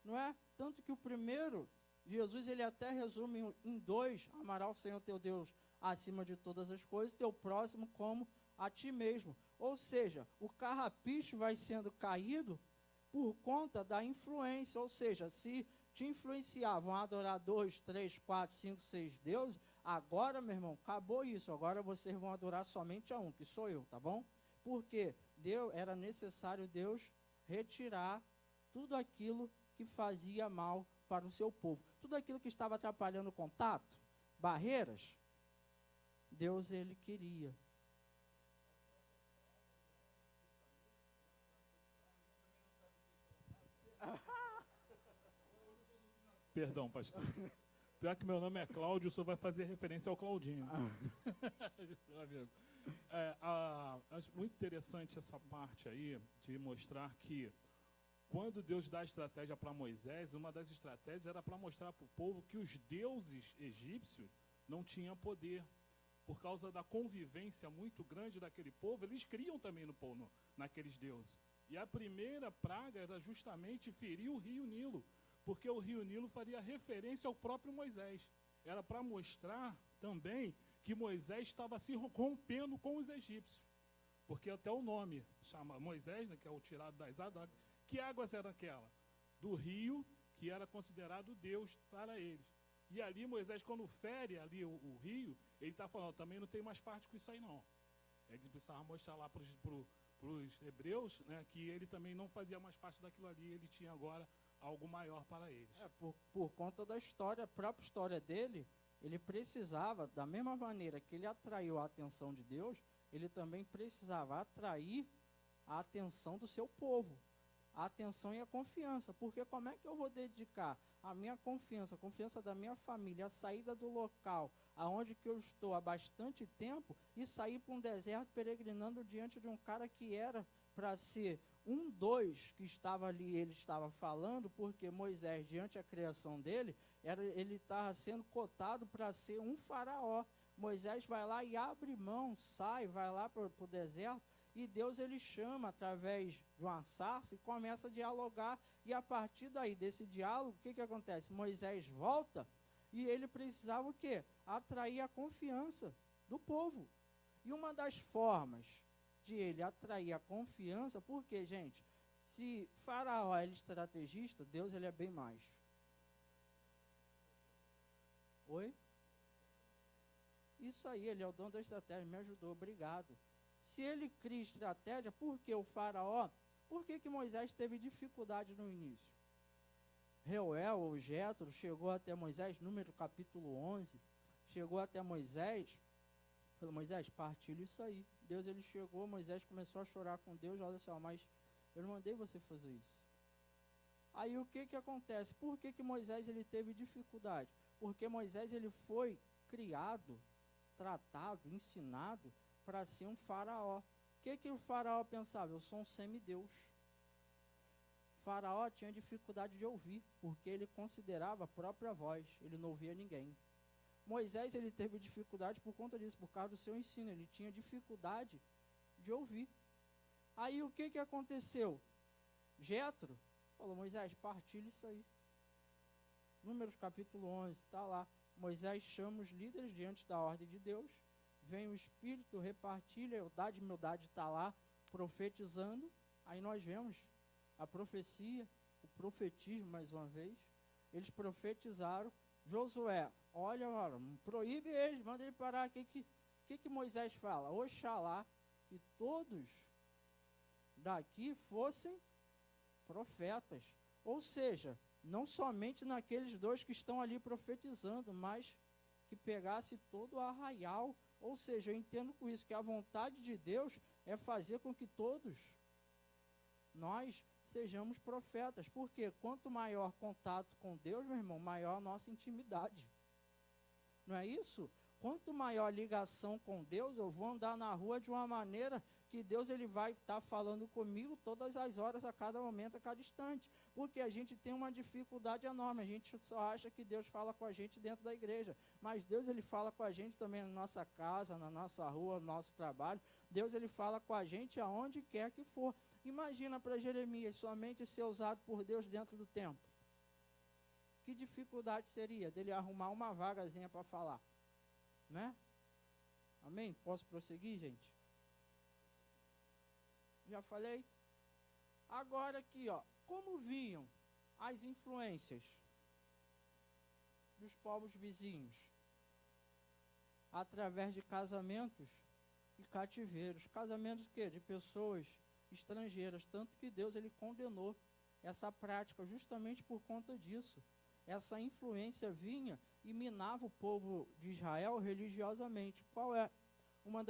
Speaker 4: não é? Tanto que o primeiro, Jesus, ele até resume em 2, amarás o Senhor teu Deus acima de todas as coisas, teu próximo como a ti mesmo. Ou seja, o carrapicho vai sendo caído por conta da influência, ou seja, se te influenciavam a adorar 2, 3, 4, 5, 6 deuses, agora, meu irmão, acabou isso, agora vocês vão adorar somente a um, que sou eu, tá bom? porque era necessário Deus retirar tudo aquilo que fazia mal para o seu povo. Tudo aquilo que estava atrapalhando o contato, barreiras, Deus, ele queria.
Speaker 9: Perdão, pastor. Pior que meu nome é Cláudio, o senhor vai fazer referência ao Claudinho. Meu amigo. Acho muito interessante essa parte aí, de mostrar que quando Deus dá a estratégia para Moisés, uma das estratégias era para mostrar para o povo que os deuses egípcios não tinham poder. Por causa da convivência muito grande daquele povo, eles criam também naqueles deuses. E a primeira praga era justamente ferir o rio Nilo, porque o rio Nilo faria referência ao próprio Moisés. Era para mostrar também que Moisés estava se rompendo com os egípcios. Porque até o nome chama Moisés, né, que é o tirado das águas. Que águas era aquela? Do rio, que era considerado Deus para eles. E ali Moisés, quando fere ali o rio, ele está falando, também não tem mais parte com isso aí não. Ele precisava mostrar lá para os hebreus, né, que ele também não fazia mais parte daquilo ali, ele tinha agora algo maior para eles.
Speaker 4: Por conta da história, a própria história dele, ele precisava, da mesma maneira que ele atraiu a atenção de Deus, ele também precisava atrair a atenção do seu povo, a atenção e a confiança, porque como é que eu vou dedicar a minha confiança, a confiança da minha família, a saída do local aonde que eu estou há bastante tempo e sair para um deserto peregrinando diante de um cara que era para ser que estava ali, ele estava falando, porque Moisés, diante da criação dele, ele estava sendo cotado para ser um faraó. Moisés vai lá e abre mão, vai lá para o deserto, e Deus ele chama através de uma sarça e começa a dialogar, e a partir daí, desse diálogo, o que acontece? Moisés volta, e ele precisava o quê? Atrair a confiança do povo. E uma das formas de ele atrair a confiança, porque, gente, se Faraó é estrategista, Deus ele é bem mais. Oi? Isso aí, ele é o dono da estratégia, me ajudou, obrigado. Se ele cria estratégia, por que o Faraó? Por que Moisés teve dificuldade no início? Reuel, ou Jétro, chegou até Moisés, número capítulo 11, chegou até Moisés, falou, Moisés, partilha isso aí. Deus, ele chegou, Moisés começou a chorar com Deus, olha só, mas eu não mandei você fazer isso. Aí o que acontece? Por que Moisés ele teve dificuldade? Porque Moisés ele foi criado, tratado, ensinado para ser um faraó. O que o faraó pensava? Eu sou um semideus. Faraó tinha dificuldade de ouvir, porque ele considerava a própria voz, ele não ouvia ninguém. Moisés ele teve dificuldade por conta disso, por causa do seu ensino, ele tinha dificuldade de ouvir. Aí o que aconteceu? Jétro falou, Moisés, partilha isso aí. Números capítulo 11, está lá. Moisés chama os líderes diante da ordem de Deus, vem o Espírito, repartilha, Eldade e Mildade está lá, profetizando. Aí nós vemos a profecia, o profetismo mais uma vez. Eles profetizaram. Josué, olha, proíbe eles, manda ele parar. O que Moisés fala? Oxalá que todos daqui fossem profetas. Ou seja, não somente naqueles 2 que estão ali profetizando, mas que pegasse todo o arraial. Ou seja, eu entendo com isso que a vontade de Deus é fazer com que todos nós sejamos profetas. Porque quanto maior contato com Deus, meu irmão, maior a nossa intimidade. Não é isso? Quanto maior ligação com Deus, eu vou andar na rua de uma maneira que Deus ele vai estar falando comigo todas as horas, a cada momento, a cada instante. Porque a gente tem uma dificuldade enorme, a gente só acha que Deus fala com a gente dentro da igreja. Mas Deus ele fala com a gente também na nossa casa, na nossa rua, no nosso trabalho. Deus ele fala com a gente aonde quer que for. Imagina para Jeremias somente ser usado por Deus dentro do templo. Que dificuldade seria dele arrumar uma vagazinha para falar? Né? Amém? Posso prosseguir, gente? Já falei? Agora aqui, ó, como viam as influências dos povos vizinhos? Através de casamentos e cativeiros. Casamentos quê? De pessoas estrangeiras. Tanto que Deus ele condenou essa prática justamente por conta disso. Essa influência vinha e minava o povo de Israel religiosamente. Qual é um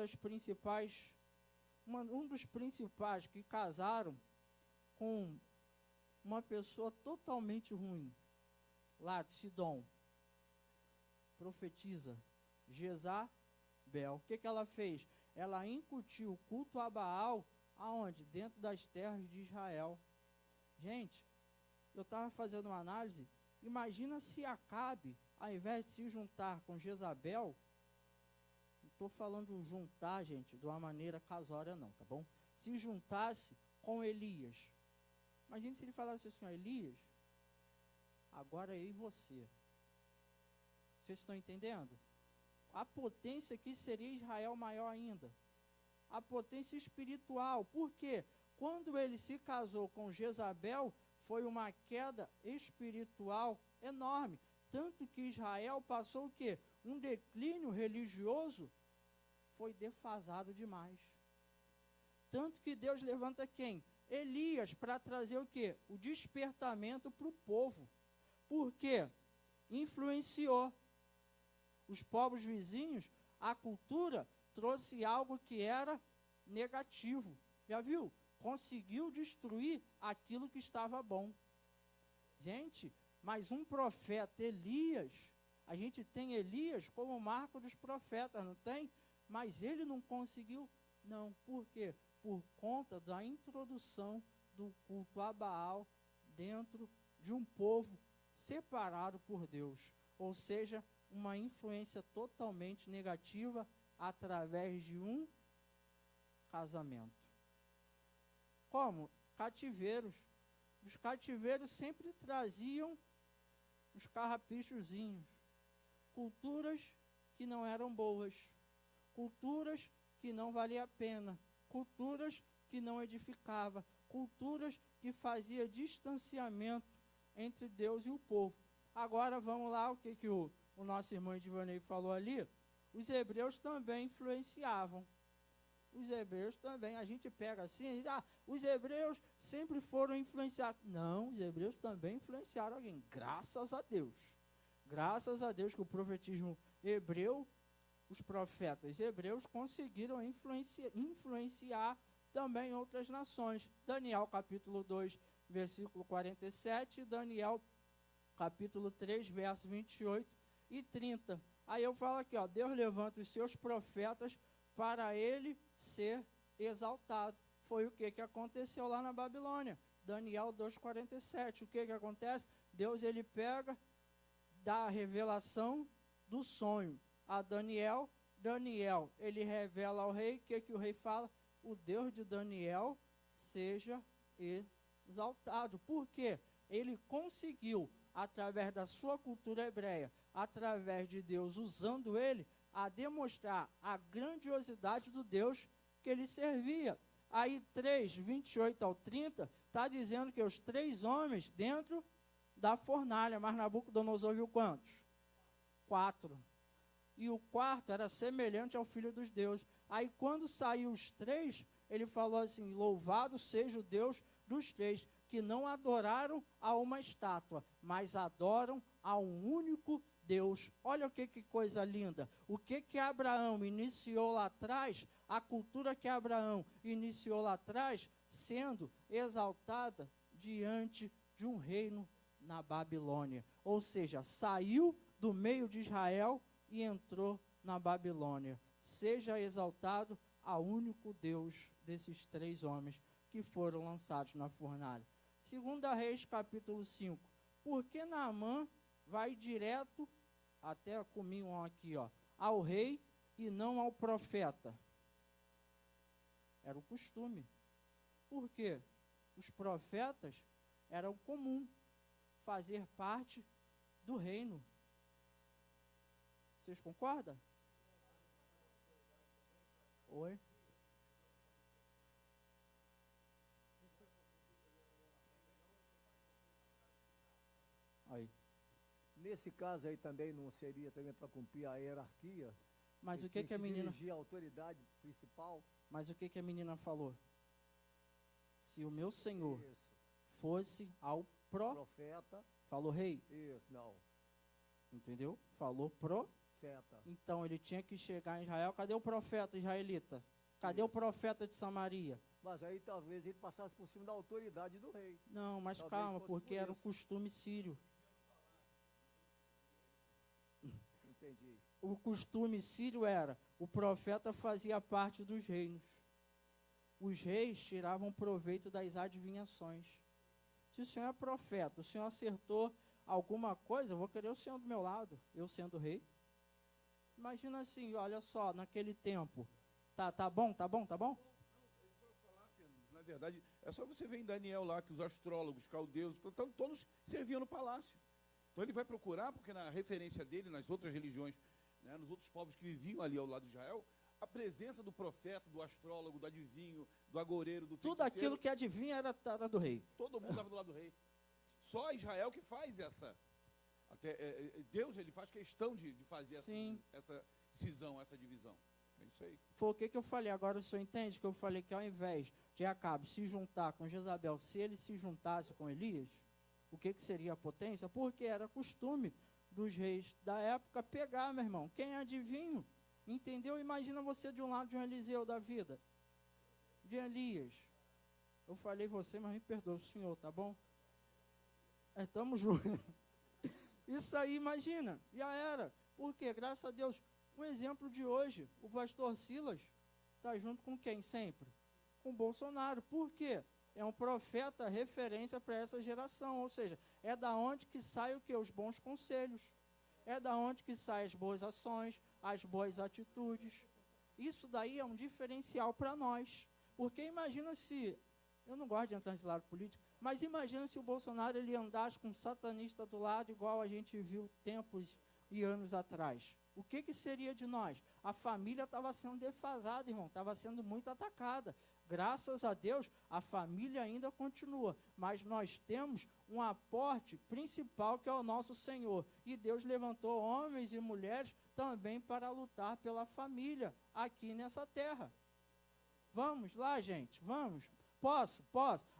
Speaker 4: dos principais que casaram com uma pessoa totalmente ruim? Lá de Sidom, profetiza Jezabel. O que ela fez? Ela incutiu o culto a Baal, aonde? Dentro das terras de Israel. Gente, eu estava fazendo uma análise, imagina se Acabe, ao invés de se juntar com Jezabel, não estou falando juntar, gente, de uma maneira casória não, tá bom? Se juntasse com Elias. Imagina se ele falasse assim, ó, Elias, agora eu e você. Vocês estão entendendo? A potência aqui seria Israel maior ainda. A potência espiritual. Por quê? Quando ele se casou com Jezabel, foi uma queda espiritual enorme. Tanto que Israel passou o quê? Um declínio religioso foi defasado demais. Tanto que Deus levanta quem? Elias, para trazer o quê? O despertamento para o povo. Por quê? Influenciou os povos vizinhos, a cultura trouxe algo que era negativo. Já viu? Conseguiu destruir aquilo que estava bom. Gente, mas um profeta, Elias, a gente tem Elias como marco dos profetas, não tem? Mas ele não conseguiu, não. Por quê? Por conta da introdução do culto a Baal dentro de um povo separado por Deus. Ou seja, uma influência totalmente negativa através de um casamento. Como? Cativeiros. Os cativeiros sempre traziam os carrapichozinhos. Culturas que não eram boas. Culturas que não valia a pena. Culturas que não edificava. Culturas que fazia distanciamento entre Deus e o povo. Agora vamos lá, o que o nosso irmão Edvanei falou ali. Os hebreus também influenciavam. Os hebreus também, a gente pega assim, os hebreus sempre foram influenciados. Não, os hebreus também influenciaram alguém, graças a Deus. Graças a Deus que o profetismo hebreu, os profetas hebreus conseguiram influenciar também outras nações. Daniel capítulo 2, versículo 47, Daniel capítulo 3, verso 28 e 30. Aí eu falo aqui, ó, Deus levanta os seus profetas para ele ser exaltado. Foi o que aconteceu lá na Babilônia. Daniel 2,47. O que acontece? Deus ele pega, dá a revelação do sonho a Daniel. Daniel, ele revela ao rei. O que o rei fala? O Deus de Daniel seja exaltado. Por quê? Ele conseguiu, através da sua cultura hebreia, através de Deus usando ele, a demonstrar a grandiosidade do Deus que ele servia. Aí 3, 28 ao 30, está dizendo que os 3 homens dentro da fornalha, mas Nabucodonosor viu quantos? 4. E o quarto era semelhante ao Filho dos Deuses. Aí quando saiu os 3, ele falou assim, louvado seja o Deus dos 3, que não adoraram a uma estátua, mas adoram a um único Deus. Olha que coisa linda. O que Abraão iniciou lá atrás, a cultura que Abraão iniciou lá atrás, sendo exaltada diante de um reino na Babilônia. Ou seja, saiu do meio de Israel e entrou na Babilônia. Seja exaltado a único Deus desses 3 homens que foram lançados na fornalha. 2 Reis, capítulo 5. Por que Naamã vai direto, até comigo aqui, ó, ao rei e não ao profeta? Era o costume. Por quê? Os profetas eram comum fazer parte do reino. Vocês concordam? Oi? Aí.
Speaker 11: Nesse caso aí também não seria também para cumprir a hierarquia,
Speaker 4: Mas
Speaker 11: Ele
Speaker 4: o que
Speaker 11: tinha
Speaker 4: que a
Speaker 11: se
Speaker 4: menina...
Speaker 11: dirigir à autoridade principal.
Speaker 4: Mas o que que a menina falou? Se o meu senhor
Speaker 11: Isso.
Speaker 4: fosse ao
Speaker 11: Profeta.
Speaker 4: falou rei,
Speaker 11: Isso, não.
Speaker 4: entendeu? Falou
Speaker 11: Profeta.
Speaker 4: Então ele tinha que chegar em Israel. Cadê o profeta israelita? Cadê o profeta de Samaria?
Speaker 11: Mas aí talvez ele passasse por cima da autoridade do rei.
Speaker 4: Não, mas
Speaker 11: Talvez
Speaker 4: calma,
Speaker 11: fosse
Speaker 4: porque
Speaker 11: por
Speaker 4: era o
Speaker 11: isso.
Speaker 4: costume sírio.
Speaker 11: Entendi.
Speaker 4: O costume sírio era, o profeta fazia parte dos reinos. Os reis tiravam proveito das adivinhações. Se o senhor é profeta, o senhor acertou alguma coisa, eu vou querer o senhor do meu lado, eu sendo rei. Imagina assim, olha só, naquele tempo, tá bom?
Speaker 1: Na verdade, é só você ver em Daniel lá que os astrólogos, os caldeus, todos serviam no palácio. Então ele vai procurar, porque na referência dele, nas outras religiões, né, nos outros povos que viviam ali ao lado de Israel, a presença do profeta, do astrólogo, do adivinho, do agoureiro, do
Speaker 4: Tudo
Speaker 1: feiticeiro,
Speaker 4: aquilo que adivinha era do rei.
Speaker 1: todo mundo estava do lado do rei. Só Israel que faz essa. Deus ele faz questão de fazer essa cisão, essa divisão. É isso aí.
Speaker 4: Foi o que eu falei, agora o senhor entende que eu falei que ao invés de Acabe se juntar com Jezabel, se ele se juntasse com Elias, o que seria a potência? Porque era costume dos reis da época pegar, meu irmão, quem é adivinho, entendeu? Imagina você de um lado de um Eliseu da vida, de Elias. Eu falei você, mas me perdoa, o senhor, tá bom? Estamos juntos. Isso aí, imagina, já era. Porque, graças a Deus, um exemplo de hoje, o pastor Silas está junto com quem sempre? Com Bolsonaro. Por quê? É um profeta referência para essa geração, ou seja, é da onde que sai o quê? Os bons conselhos. É da onde que saem as boas ações, as boas atitudes. Isso daí é um diferencial para nós. Porque imagina se, eu não gosto de entrar nesse lado político, mas imagina se o Bolsonaro ele andasse com um satanista do lado, igual a gente viu tempos e anos atrás. O que seria de nós? A família estava sendo defasada, irmão, estava sendo muito atacada. Graças a Deus, a família ainda continua, mas nós temos um aporte principal que é o nosso Senhor. E Deus levantou homens e mulheres também para lutar pela família aqui nessa terra. Vamos lá, gente, vamos. Posso?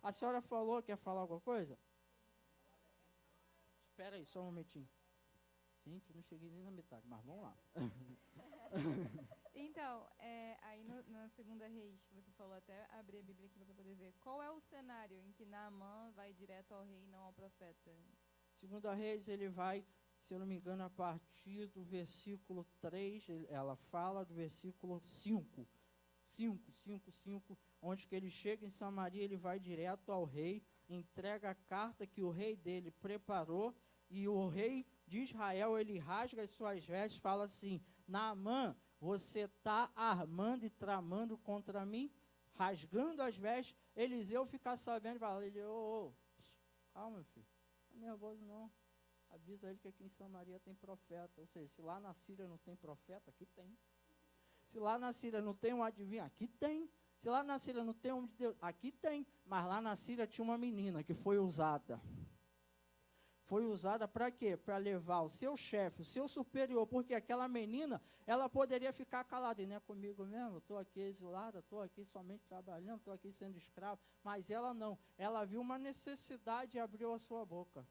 Speaker 4: A senhora falou, quer falar alguma coisa? Espera aí, só um momentinho. Gente, eu não cheguei nem na metade, mas vamos lá.
Speaker 8: Então, aí na segunda Reis, que você falou, até abrir a Bíblia aqui para poder ver, qual é o cenário em que Naamã vai direto ao rei e não ao profeta?
Speaker 4: Segunda Reis, ele vai, se eu não me engano, a partir do versículo 3, ela fala do versículo 5, onde que ele chega em Samaria, ele vai direto ao rei, entrega a carta que o rei dele preparou, e o rei de Israel, ele rasga as suas vestes, fala assim, Naamã, você está armando e tramando contra mim, rasgando as vestes. Eliseu fica sabendo e fala, calma, filho, não é nervoso não, avisa ele que aqui em Samaria tem profeta, ou seja, se lá na Síria não tem profeta, aqui tem. Se lá na Síria não tem um adivinho, aqui tem. Se lá na Síria não tem um de Deus, aqui tem. Mas lá na Síria tinha uma menina que foi usada. Foi usada para quê? Para levar o seu chefe, o seu superior, porque aquela menina, ela poderia ficar calada, e não é comigo mesmo, estou aqui exilada, estou aqui somente trabalhando, estou aqui sendo escrava, mas ela não, ela viu uma necessidade e abriu a sua boca.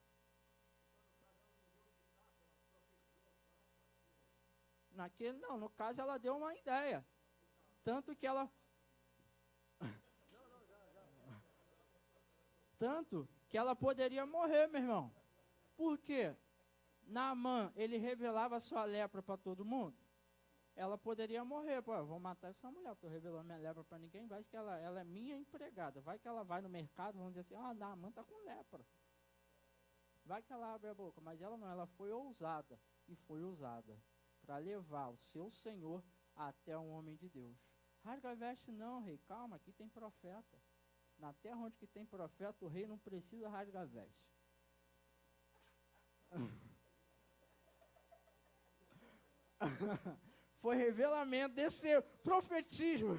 Speaker 4: No caso ela deu uma ideia, tanto que ela poderia morrer, meu irmão. Por quê? Naamã, ele revelava sua lepra para todo mundo. Ela poderia morrer. Pô, eu vou matar essa mulher, estou revelando minha lepra para ninguém. Vai que ela é minha empregada. Vai que ela vai no mercado, vamos dizer assim, Naamã está com lepra. Vai que ela abre a boca. Mas ela não, ela foi ousada. E foi usada para levar o seu Senhor até um homem de Deus. Rasga a veste não, rei. Calma, aqui tem profeta. Na terra onde que tem profeta, o rei não precisa rasgar a veste. Foi revelamento desse profetismo.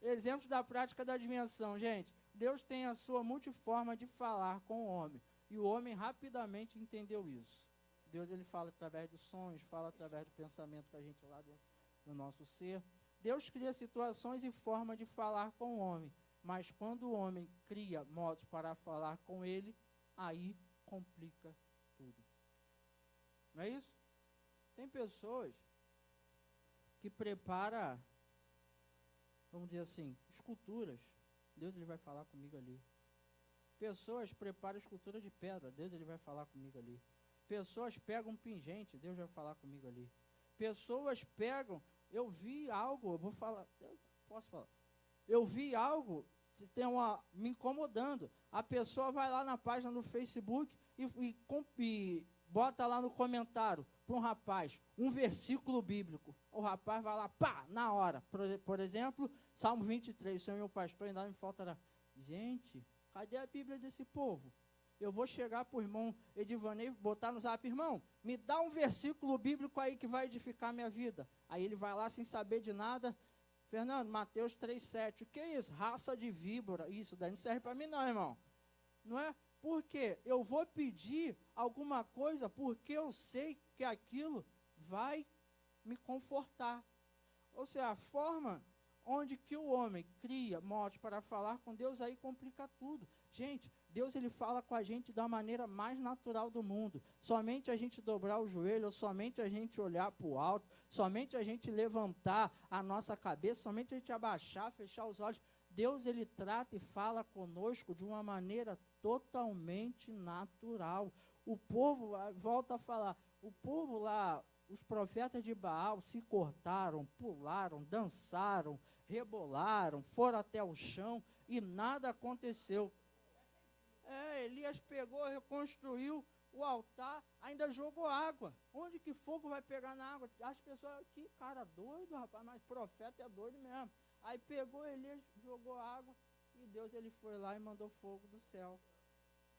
Speaker 4: Exemplos da prática da adivinhação. Gente, Deus tem a sua multiforma de falar com o homem. E o homem rapidamente entendeu isso. Deus, ele fala através dos sonhos, fala através do pensamento que a gente lá dentro do nosso ser. Deus cria situações e forma de falar com o homem, mas quando o homem cria modos para falar com ele, aí complica tudo. Não é isso? Tem pessoas que preparam, vamos dizer assim, esculturas. Deus, ele vai falar comigo ali. Pessoas preparam escultura de pedra. Deus, ele vai falar comigo ali. Pessoas pegam um pingente. Deus vai falar comigo ali. Pessoas pegam, eu vi algo, eu vou falar, eu posso falar. Eu vi algo, me incomodando. A pessoa vai lá na página do Facebook e bota lá no comentário para um rapaz um versículo bíblico. O rapaz vai lá, pá, na hora. Por exemplo, Salmo 23, o Senhor meu pastor, ainda me faltará. Gente, cadê a Bíblia desse povo? Eu vou chegar para o irmão Edivanei, botar no zap, irmão, me dá um versículo bíblico aí que vai edificar a minha vida. Aí ele vai lá sem saber de nada. Fernando, Mateus 3,7. O que é isso? Raça de víbora. Isso daí não serve para mim não, irmão. Não é? Porque eu vou pedir alguma coisa porque eu sei que aquilo vai me confortar. Ou seja, a forma onde que o homem cria modos para falar com Deus, aí complica tudo. Gente, Deus, ele fala com a gente da maneira mais natural do mundo. Somente a gente dobrar o joelho, somente a gente olhar para o alto, somente a gente levantar a nossa cabeça, somente a gente abaixar, fechar os olhos. Deus, ele trata e fala conosco de uma maneira totalmente natural. O povo, volta a falar, o povo lá, os profetas de Baal se cortaram, pularam, dançaram, rebolaram, foram até o chão e nada aconteceu. Elias pegou, reconstruiu o altar, ainda jogou água. Onde que fogo vai pegar na água? As pessoas, que cara doido, rapaz, mas profeta é doido mesmo. Aí pegou Elias, jogou água e Deus, ele foi lá e mandou fogo do céu.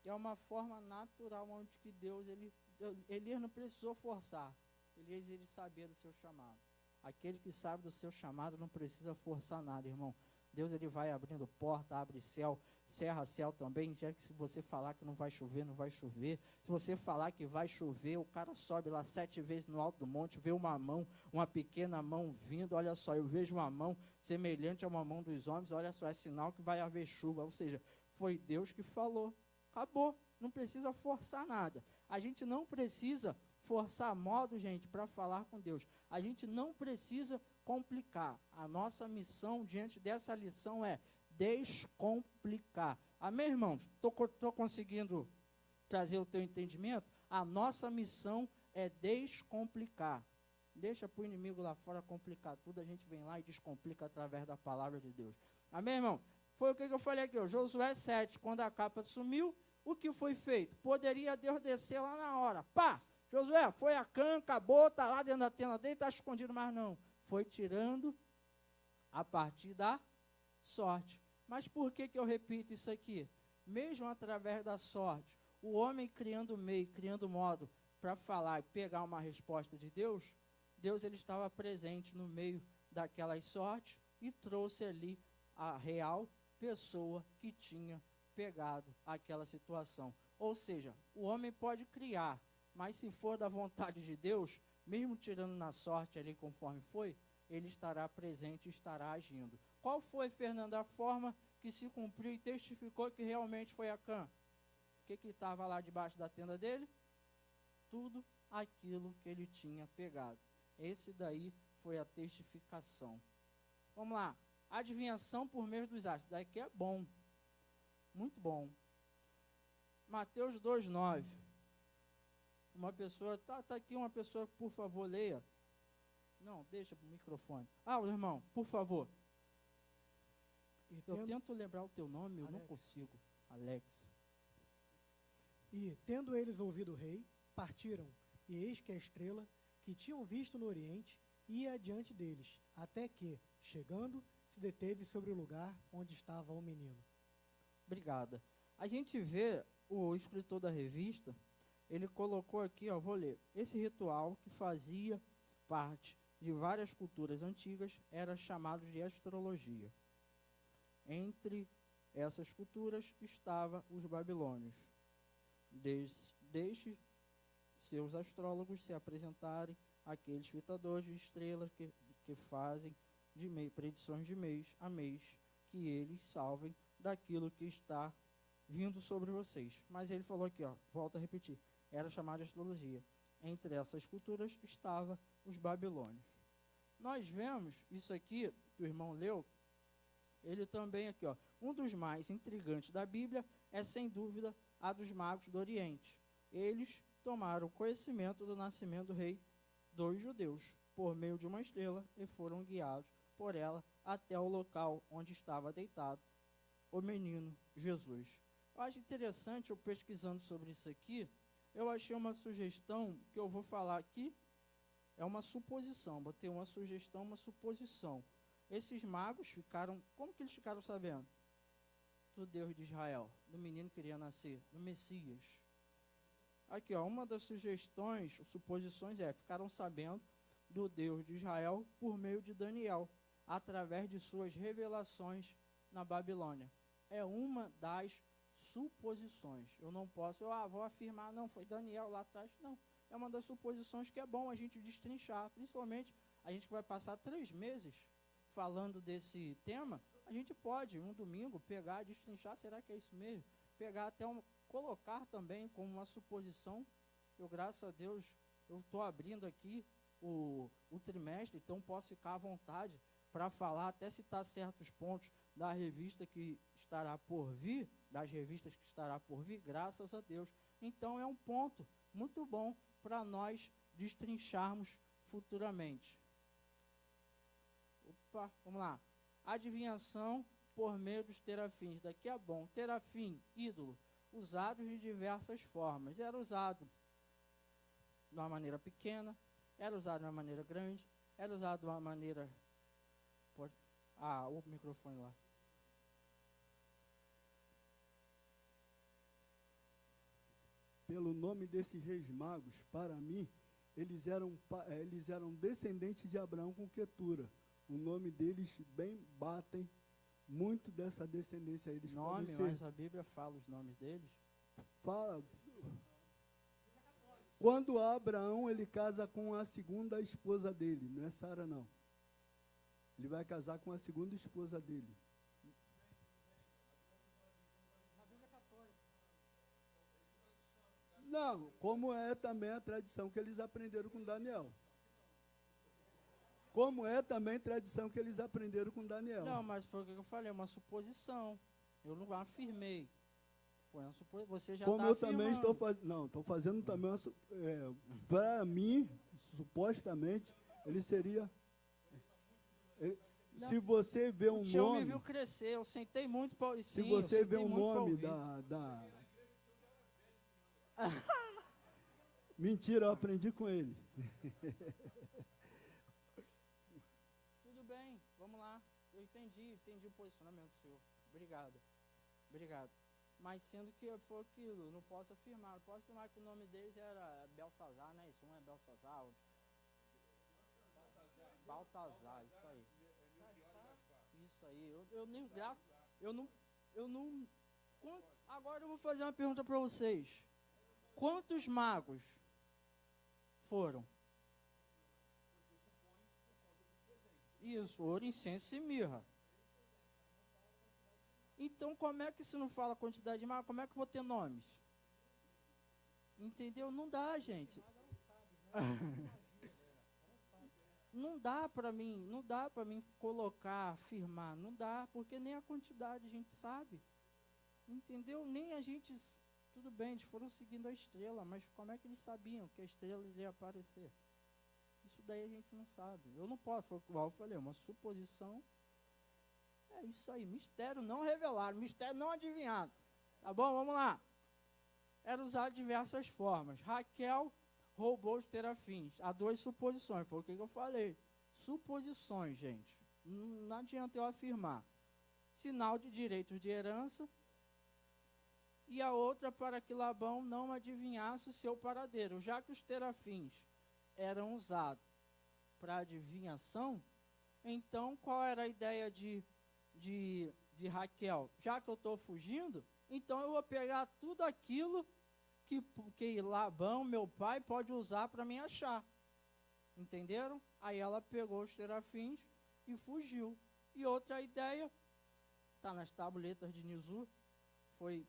Speaker 4: Que é uma forma natural onde que Deus, Elias não precisou forçar. Elias, ele sabia do seu chamado. Aquele que sabe do seu chamado não precisa forçar nada, irmão. Deus, ele vai abrindo porta, abre céu, cerra céu também. Já que se você falar que não vai chover, não vai chover. Se você falar que vai chover, o cara sobe lá 7 vezes no alto do monte, vê uma mão, uma pequena mão vindo. Olha só, eu vejo uma mão semelhante a uma mão dos homens. Olha só, é sinal que vai haver chuva. Ou seja, foi Deus que falou. Acabou, não precisa forçar nada. A gente não precisa forçar modo, gente, para falar com Deus. A gente não precisa complicar. A nossa missão diante dessa lição é descomplicar. Amém, irmãos? Estou conseguindo trazer o teu entendimento? A nossa missão é descomplicar. Deixa para o inimigo lá fora complicar tudo, a gente vem lá e descomplica através da palavra de Deus. Amém, irmão? Foi o que eu falei aqui, ó, Josué 7, quando a capa sumiu, o que foi feito? Poderia Deus descer lá na hora. Pá! Josué, foi a Acã, acabou, está lá dentro da tenda dele, está escondido, mas não. Foi tirando a partir da sorte. Mas por que eu repito isso aqui? Mesmo através da sorte, o homem criando meio, criando modo para falar e pegar uma resposta de Deus, Deus, ele estava presente no meio daquelas sortes e trouxe ali a real pessoa que tinha pegado aquela situação. Ou seja, o homem pode criar, mas se for da vontade de Deus, mesmo tirando na sorte ali conforme foi, ele estará presente e estará agindo. Qual foi, Fernando, a forma que se cumpriu e testificou que realmente foi Acã? O que estava lá debaixo da tenda dele? Tudo aquilo que ele tinha pegado. Esse daí foi a testificação. Vamos lá. Adivinhação por meio dos astros. Daqui é bom. Muito bom. Mateus 2,9. Uma pessoa, tá aqui uma pessoa, por favor, leia. Não, deixa o microfone. Irmão, por favor. Eu tento lembrar o teu nome, eu não consigo. Alex.
Speaker 5: E, tendo eles ouvido o rei, partiram, e eis que a estrela, que tinham visto no oriente, ia adiante deles, até que, chegando, se deteve sobre o lugar onde estava o menino.
Speaker 4: Obrigada. A gente vê, o escritor da revista, ele colocou aqui, vou ler, esse ritual que fazia parte de várias culturas antigas era chamado de astrologia. Entre essas culturas estavam os babilônios. Desde seus astrólogos se apresentarem aqueles fitadores de estrelas que fazem predições de mês a mês, que eles salvem daquilo que está vindo sobre vocês. Mas ele falou aqui, ó, volto a repetir, era chamada de astrologia. Entre essas culturas estava os babilônios. Nós vemos isso aqui, que o irmão leu, ele também aqui, ó, um dos mais intrigantes da Bíblia é, sem dúvida, a dos magos do Oriente. Eles tomaram conhecimento do nascimento do rei dos judeus, por meio de uma estrela, e foram guiados por ela até o local onde estava deitado o menino Jesus. Eu acho interessante, eu pesquisando sobre isso aqui, eu achei uma sugestão que eu vou falar aqui, é uma suposição, botei uma sugestão, uma suposição. Esses magos ficaram, como que eles ficaram sabendo? Do Deus de Israel, do menino que iria nascer, do Messias. Aqui, ó, uma das sugestões, suposições ficaram sabendo do Deus de Israel por meio de Daniel, através de suas revelações na Babilônia. É uma das suposições. Eu não posso, vou afirmar, não, foi Daniel lá atrás, não. É uma das suposições que é bom a gente destrinchar, principalmente a gente que vai passar 3 meses falando desse tema, a gente pode, um domingo, pegar, destrinchar, será que é isso mesmo? Pegar até colocar também como uma suposição. Eu, graças a Deus, eu estou abrindo aqui o trimestre, então posso ficar à vontade para falar, até citar certos pontos da revista que estará por vir, das revistas que estará por vir, graças a Deus. Então é um ponto muito bom para nós destrincharmos futuramente. Opa, vamos lá. Adivinhação por meio dos terafins. Daqui é bom. Terafim, ídolo, usados de diversas formas. Era usado de uma maneira pequena, era usado de uma maneira grande, era usado de uma maneira... o microfone lá.
Speaker 7: Pelo nome desses reis magos, para mim, eles eram descendentes de Abraão com Quetura. O nome deles bem batem muito dessa descendência. Eles
Speaker 4: nome,
Speaker 7: podem ser,
Speaker 4: mas a Bíblia fala os nomes deles?
Speaker 7: Fala. Quando Abraão, ele casa com a segunda esposa dele, não é Sara, não. Ele vai casar com a segunda esposa dele. Não, como é também a tradição que eles aprenderam com Daniel. Como é também a tradição que eles aprenderam com Daniel.
Speaker 4: Não, mas foi o que eu falei, uma suposição. Eu não afirmei. Foi uma você já
Speaker 7: como
Speaker 4: tá
Speaker 7: eu
Speaker 4: afirmando.
Speaker 7: também estou fazendo. Não, estou fazendo também uma. Para mim, supostamente, ele seria. Se você vê um
Speaker 4: eu
Speaker 7: nome.
Speaker 4: me viu crescer, eu sentei muito para.
Speaker 7: Se você vê um nome da. Mentira, eu aprendi com ele.
Speaker 4: Tudo bem, vamos lá. Eu entendi o posicionamento do senhor. Obrigado. Mas sendo que foi aquilo, não posso afirmar. Não posso afirmar que o nome deles era Belsazar, né? Isso, um é Belsazar. Baltazar, isso aí. Isso aí. Eu não. Agora eu vou fazer uma pergunta para vocês. Quantos magos foram? Isso, ouro, incenso e mirra. Então, como é que se não fala a quantidade de magos, como é que eu vou ter nomes? Entendeu? Não dá, gente. Não dá para mim colocar, afirmar, não dá, porque nem a quantidade a gente sabe. Entendeu? Nem a gente... Tudo bem, eles foram seguindo a estrela, mas como é que eles sabiam que a estrela iria aparecer? Isso daí a gente não sabe. Eu não posso, foi igual eu falei, uma suposição. É isso aí, mistério não revelado, mistério não adivinhado. Tá bom, vamos lá. Era usado de diversas formas. Raquel roubou os terafins. Há 2 suposições, foi o que eu falei. Suposições, gente. Não adianta eu afirmar. Sinal de direitos de herança. E a outra para que Labão não adivinhasse o seu paradeiro. Já que os terafins eram usados para adivinhação, então qual era a ideia de Raquel? Já que eu estou fugindo, então eu vou pegar tudo aquilo que Labão, meu pai, pode usar para me achar. Entenderam? Aí ela pegou os terafins e fugiu. E outra ideia, está nas tabuletas de Nizur, foi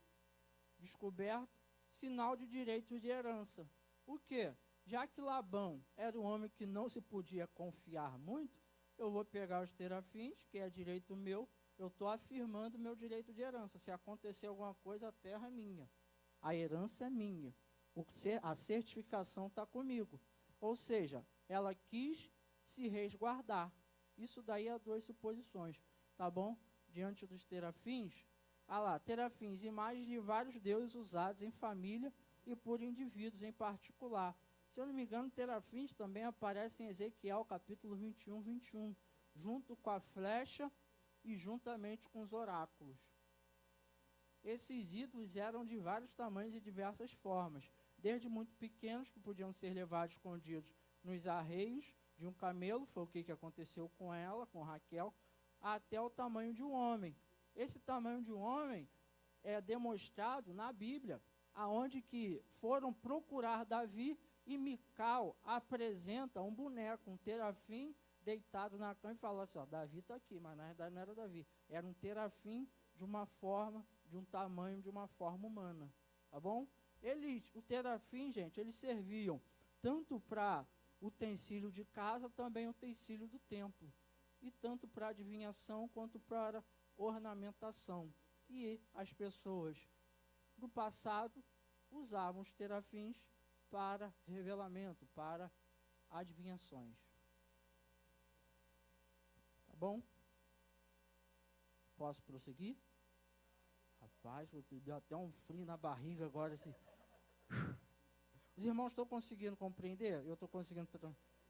Speaker 4: descoberto, sinal de direitos de herança. O quê? Já que Labão era um homem que não se podia confiar muito, eu vou pegar os terafins, que é direito meu, eu estou afirmando meu direito de herança. Se acontecer alguma coisa, a terra é minha. A herança é minha. A certificação está comigo. Ou seja, ela quis se resguardar. Isso daí é 2 suposições, tá bom? Diante dos terafins, terafins, imagens de vários deuses usados em família e por indivíduos em particular. Se eu não me engano, terafins também aparecem em Ezequiel, capítulo 21, 21, junto com a flecha e juntamente com os oráculos. Esses ídolos eram de vários tamanhos e diversas formas, desde muito pequenos, que podiam ser levados escondidos nos arreios de um camelo, foi o que aconteceu com ela, com Raquel, até o tamanho de um homem. Esse tamanho de um homem é demonstrado na Bíblia, aonde que foram procurar Davi e Mical apresenta um boneco, um terafim deitado na cama e fala assim, ó, Davi está aqui, mas na verdade não era Davi, era um terafim de uma forma, de um tamanho, de uma forma humana, tá bom? O terafim, gente, eles serviam tanto para utensílio de casa, também utensílio do templo, e tanto para adivinhação quanto para ornamentação. E as pessoas do passado usavam os terafins para revelamento, para adivinhações. Tá bom? Posso prosseguir? Rapaz, deu até um frio na barriga agora. Assim. Os irmãos estão conseguindo compreender? Eu estou conseguindo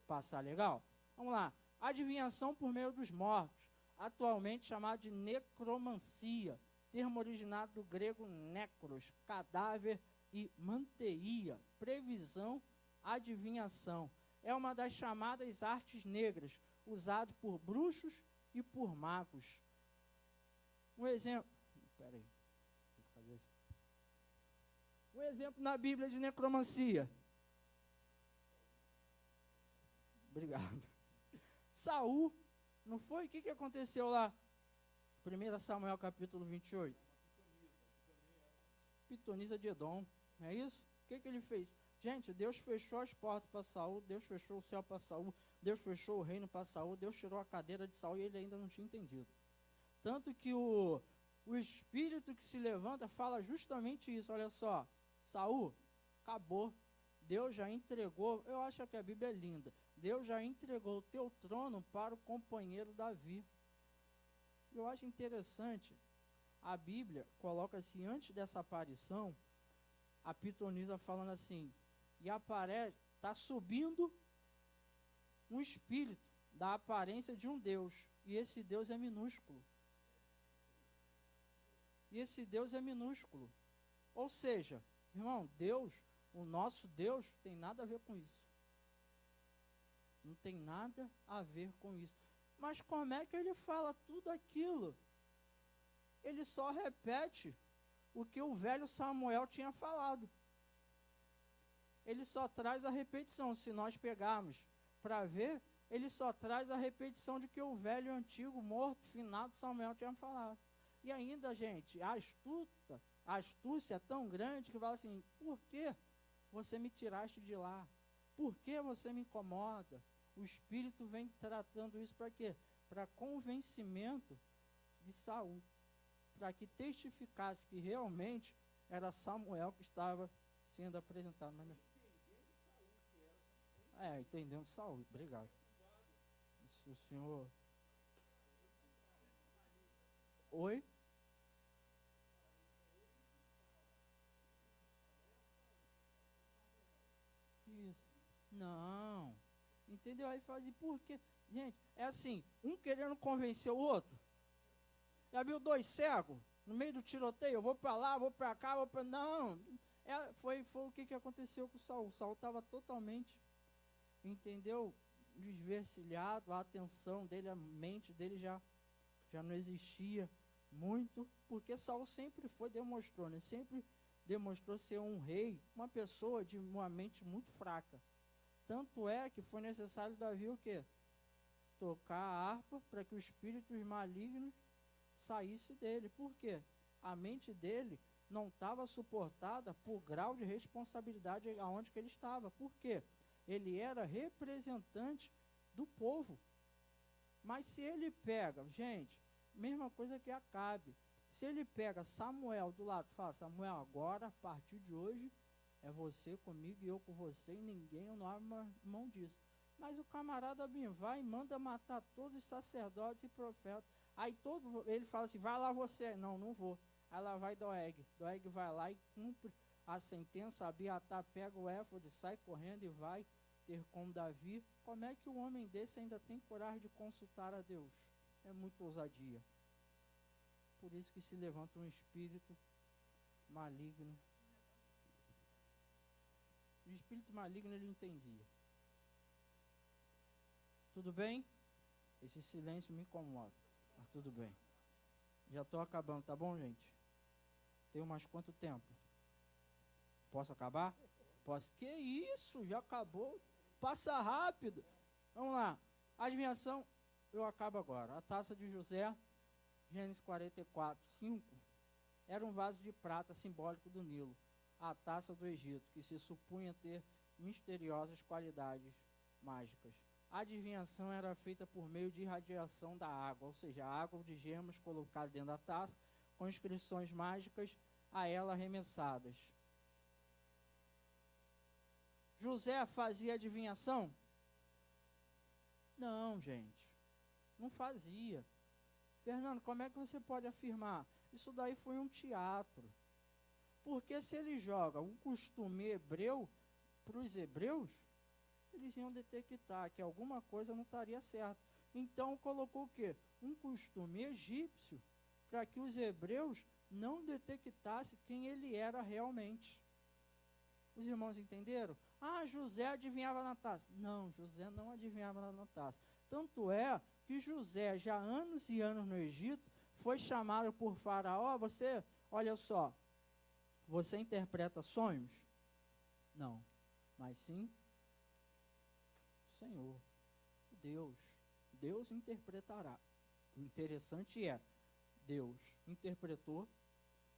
Speaker 4: passar legal? Vamos lá. Adivinhação por meio dos mortos, atualmente chamada de necromancia, termo originado do grego necros, cadáver, e manteia, previsão, adivinhação. É uma das chamadas artes negras, usado por bruxos e por magos. Um exemplo... Espera aí. Um exemplo na Bíblia de necromancia. Obrigado. Saul, não foi? O que aconteceu lá? 1 Samuel capítulo 28. Pitonisa de Edom. Não é isso? O que ele fez? Gente, Deus fechou as portas para Saul, Deus fechou o céu para Saul, Deus fechou o reino para Saul, Deus tirou a cadeira de Saul e ele ainda não tinha entendido. Tanto que o espírito que se levanta fala justamente isso. Olha só, Saul, acabou. Deus já entregou, eu acho que a Bíblia é linda, Deus já entregou o teu trono para o companheiro Davi. Eu acho interessante, a Bíblia coloca assim, antes dessa aparição, a pitonisa falando assim, e aparece, está subindo um espírito da aparência de um Deus, e esse Deus é minúsculo. E esse Deus é minúsculo. Ou seja, irmão, Deus, o nosso Deus, tem nada a ver com isso. Não tem nada a ver com isso. Mas como é que ele fala tudo aquilo? Ele só repete o que o velho Samuel tinha falado. Ele só traz a repetição. Se nós pegarmos para ver, ele só traz a repetição de que o velho, antigo, morto, finado Samuel tinha falado. E ainda, gente, a astúcia é tão grande que fala assim, por que você me tiraste de lá? Por que você me incomoda? O Espírito vem tratando isso para quê? Para convencimento de Saul. Para que testificasse que realmente era Samuel que estava sendo apresentado. Entendendo Saul. Obrigado. Se o senhor... Oi? Isso. Não. Entendeu? Aí fazem por quê? Gente, é assim, um querendo convencer o outro. Já viu 2 cegos no meio do tiroteio? Eu vou para lá, vou para cá, vou para... Não. Foi o que aconteceu com o Saul. Saul estava totalmente, entendeu? Desvencilhado, a atenção dele, a mente dele já não existia muito, porque Saul sempre demonstrou, né? Sempre demonstrou ser um rei, uma pessoa de uma mente muito fraca. Tanto é que foi necessário Davi o quê? Tocar a harpa para que os espíritos malignos saíssem dele. Por quê? A mente dele não estava suportada por grau de responsabilidade aonde que ele estava. Por quê? Ele era representante do povo. Mas se ele pega, gente, mesma coisa que Acabe, se ele pega Samuel do lado e fala, Samuel, agora, a partir de hoje, é você comigo e eu com você, e ninguém não abre mão disso. Mas o camarada bem vai e manda matar todos os sacerdotes e profetas. Aí ele fala assim, vai lá você. Não, não vou. Aí lá vai Doeg. Doeg vai lá e cumpre a sentença. Abiatar pega o éfode, sai correndo e vai ter com Davi. Como é que um homem desse ainda tem coragem de consultar a Deus? É muita ousadia. Por isso que se levanta um espírito maligno. O espírito maligno ele entendia. Tudo bem? Esse silêncio me incomoda, mas tudo bem. Já estou acabando, tá bom, gente? Tem mais quanto tempo? Posso acabar? Posso. Que isso? Já acabou? Passa rápido. Vamos lá. Adivinhação, eu acabo agora. A taça de José, Gênesis 44, 5, era um vaso de prata simbólico do Nilo. A taça do Egito, que se supunha ter misteriosas qualidades mágicas. A adivinhação era feita por meio de irradiação da água, ou seja, a água de gemas colocada dentro da taça, com inscrições mágicas a ela arremessadas. José fazia adivinhação? Não, gente, não fazia. Fernando, como é que você pode afirmar? Isso daí foi um teatro. Porque se ele joga um costume hebreu para os hebreus, eles iam detectar que alguma coisa não estaria certa. Então colocou o quê? Um costume egípcio para que os hebreus não detectassem quem ele era realmente. Os irmãos entenderam? Ah, José adivinhava na taça. Não, José não adivinhava na taça. Tanto é que José, já há anos e anos no Egito, foi chamado por Faraó, olha só, você interpreta sonhos? Não, mas sim Senhor, Deus interpretará. O interessante é, Deus interpretou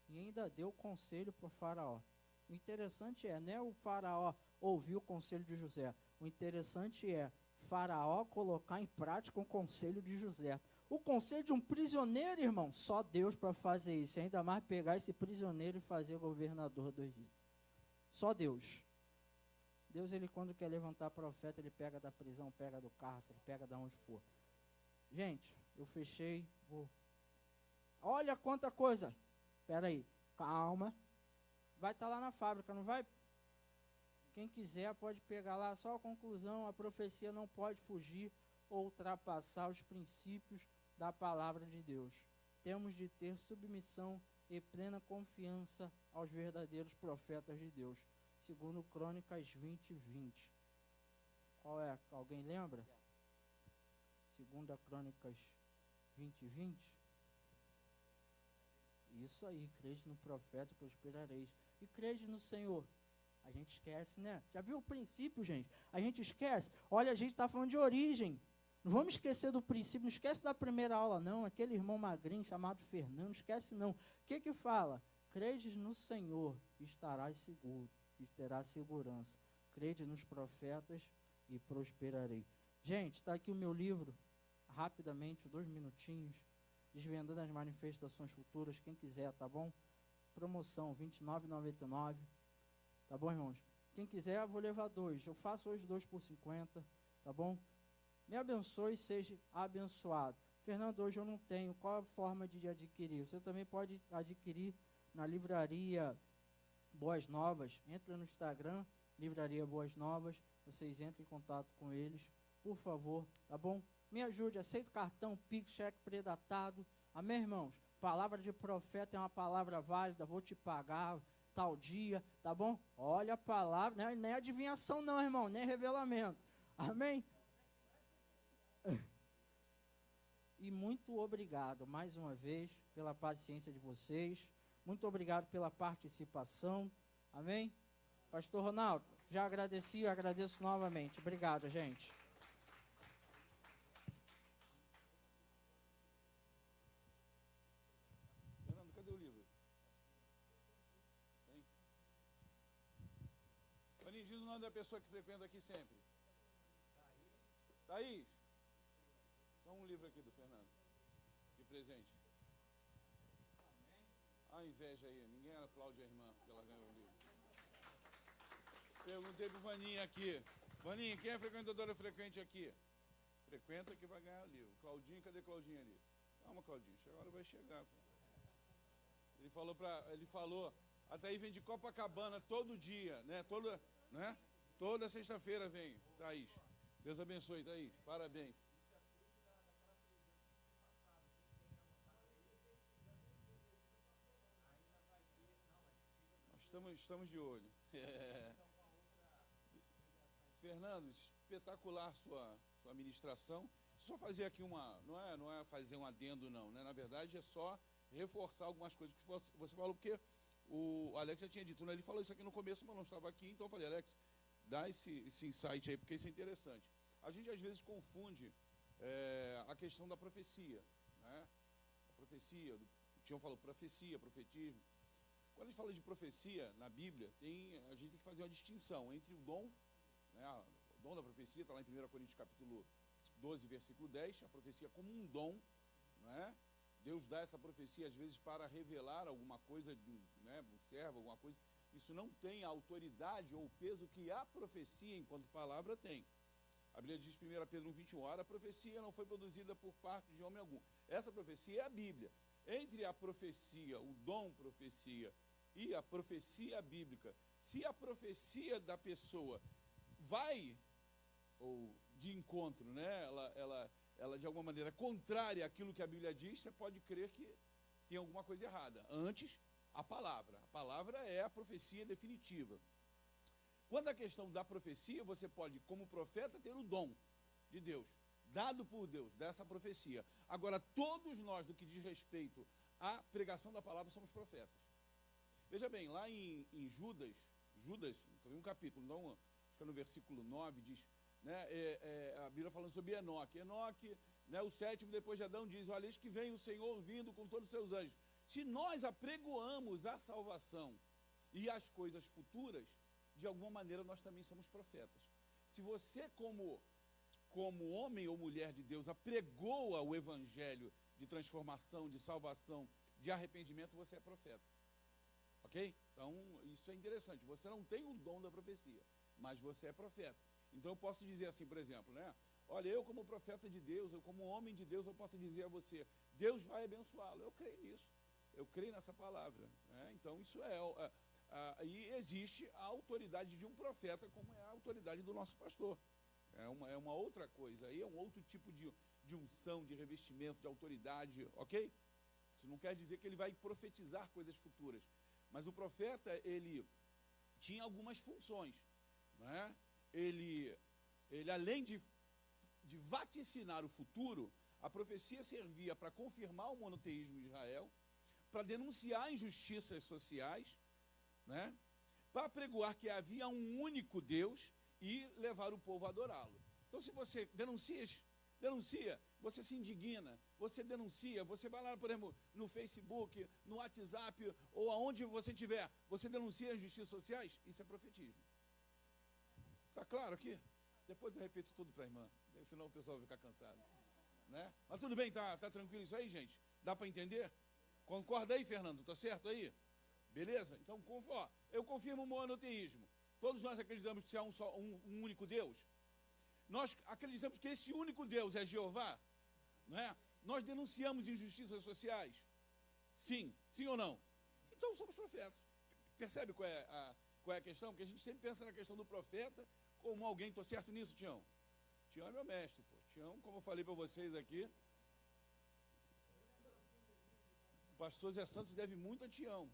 Speaker 4: e ainda deu conselho para o Faraó. O interessante é, não é o Faraó ouvir o conselho de José. O interessante é Faraó colocar em prática o conselho de José. O conselho de um prisioneiro, irmão, só Deus para fazer isso. E ainda mais pegar esse prisioneiro e fazer governador do Egito. Só Deus. Deus, ele quando quer levantar profeta, ele pega da prisão, pega do cárcere, ele pega de onde for. Gente, eu fechei, olha quanta coisa. Espera aí, calma. Vai estar lá na fábrica, não vai? Quem quiser pode pegar lá, só a conclusão, a profecia não pode fugir ou ultrapassar os princípios da palavra de Deus. Temos de ter submissão e plena confiança aos verdadeiros profetas de Deus. Segundo Crônicas 20, 20. Qual é? Alguém lembra? Segunda Crônicas 20, 20. Isso aí, crede no profeta, prosperareis. E crede no Senhor. A gente esquece, né? Já viu o princípio, gente? A gente esquece. Olha, a gente está falando de origem. Não vamos esquecer do princípio, não esquece da primeira aula, não. Aquele irmão magrinho chamado Fernando, não esquece, não. O que fala? Credes no Senhor, estarás seguro. E terá segurança. Crede nos profetas e prosperarei. Gente, está aqui o meu livro, rapidamente, 2 minutinhos, Desvendando as Manifestações Futuras, quem quiser, tá bom? Promoção, R$ 29,99, tá bom, irmãos? Quem quiser, eu vou levar 2, eu faço hoje 2 por 50, tá bom? Me abençoe e seja abençoado. Fernando, hoje eu não tenho, qual a forma de adquirir? Você também pode adquirir na livraria Boas Novas, entra no Instagram, Livraria Boas Novas, vocês entrem em contato com eles, por favor, tá bom? Me ajude, aceito cartão, Pix, cheque predatado, amém, irmãos? Palavra de profeta é uma palavra válida, vou te pagar tal dia, tá bom? Olha a palavra, não é adivinhação não, irmão, nem revelamento, amém? E muito obrigado, mais uma vez, pela paciência de vocês. Muito obrigado pela participação. Amém? Pastor Ronaldo, já agradeci e agradeço novamente. Obrigado, gente.
Speaker 1: Fernando, cadê o livro? Tem? Toninho, diz o nome da pessoa que frequenta aqui sempre. Thaís. Dá um livro aqui do Fernando. De presente. A inveja aí, ninguém aplaude a irmã porque ela ganhou o livro. Perguntei pro Vaninha aqui. Vaninha, quem é frequentadora frequente aqui? Frequenta que vai ganhar o livro. Claudinho, cadê Claudinho ali? Calma, Claudinho, agora vai chegar. Pô. Ele falou, a Thaís vem de Copacabana todo dia, né? Toda sexta-feira vem, Thaís. Deus abençoe, Thaís. Parabéns. Estamos de olho. Fernando, espetacular sua ministração. Só fazer aqui não é fazer um adendo não, né? Na verdade é só reforçar algumas coisas que você falou, porque o Alex já tinha dito, né? Ele falou isso aqui no começo, mas não estava aqui, então eu falei, Alex, dá esse insight aí, porque isso é interessante. A gente às vezes confunde a questão da profecia, né? A profecia, o Tião falou profecia, profetismo. Quando a gente fala de profecia na Bíblia, a gente tem que fazer uma distinção entre o dom, né, o dom da profecia, está lá em 1 Coríntios capítulo 12, versículo 10, a profecia como um dom, né? Deus dá essa profecia às vezes para revelar alguma coisa, né, um servo, alguma coisa. Isso não tem a autoridade ou o peso que a profecia, enquanto palavra, tem. A Bíblia diz em 1 Pedro 1,21, ora, a profecia não foi produzida por parte de homem algum. Essa profecia é a Bíblia. Entre a profecia, o dom profecia e a profecia bíblica, se a profecia da pessoa vai ou de encontro, né, ela de alguma maneira contrária àquilo que a Bíblia diz, você pode crer que tem alguma coisa errada. Antes, a palavra é a profecia definitiva. Quanto à questão da profecia, você pode, como profeta, ter o dom de Deus, dado por Deus, dessa profecia. Agora, todos nós, do que diz respeito à pregação da palavra, somos profetas. Veja bem, lá em Judas, tem um capítulo, não, acho que é no versículo 9, diz, né, a Bíblia falando sobre Enoque. Enoque, né, o sétimo depois de Adão, diz, olha, eis que vem o Senhor vindo com todos os seus anjos. Se nós apregoamos a salvação e as coisas futuras, de alguma maneira nós também somos profetas. Se você, como homem ou mulher de Deus, apregoa o evangelho de transformação, de salvação, de arrependimento, você é profeta. Ok? Então, isso é interessante. Você não tem o dom da profecia, mas você é profeta. Então, eu posso dizer assim, por exemplo, né? Olha, eu como profeta de Deus, eu como homem de Deus, eu posso dizer a você, Deus vai abençoá-lo. Eu creio nisso. Eu creio nessa palavra. Né? Então, isso e existe a autoridade de um profeta, como é a autoridade do nosso pastor. É uma outra coisa. Aí é um outro tipo de unção, de revestimento, de autoridade, ok? Isso não quer dizer que ele vai profetizar coisas futuras. Mas o profeta, ele tinha algumas funções. Né? Ele além de vaticinar o futuro, a profecia servia para confirmar o monoteísmo de Israel, para denunciar injustiças sociais, né? Para apregoar que havia um único Deus e levar o povo a adorá-lo. Então, se você denuncia, você se indigna, você denuncia, você vai lá, por exemplo, no Facebook, no WhatsApp, ou aonde você estiver, você denuncia injustiças sociais, isso é profetismo. Está claro aqui? Depois eu repito tudo para a irmã, senão o pessoal vai ficar cansado. Né? Mas tudo bem, tá tranquilo isso aí, gente? Dá para entender? Concorda aí, Fernando? Tá certo aí? Beleza? Então, eu confirmo o monoteísmo. Todos nós acreditamos que há um único Deus. Nós acreditamos que esse único Deus é Jeová. Não é? Nós denunciamos injustiças sociais. Sim ou não? Então somos profetas. Percebe qual é a questão? Porque a gente sempre pensa na questão do profeta como alguém. Estou certo nisso, Tião? Tião é meu mestre. Pô. Tião, como eu falei para vocês aqui, o pastor Zé Santos deve muito a Tião.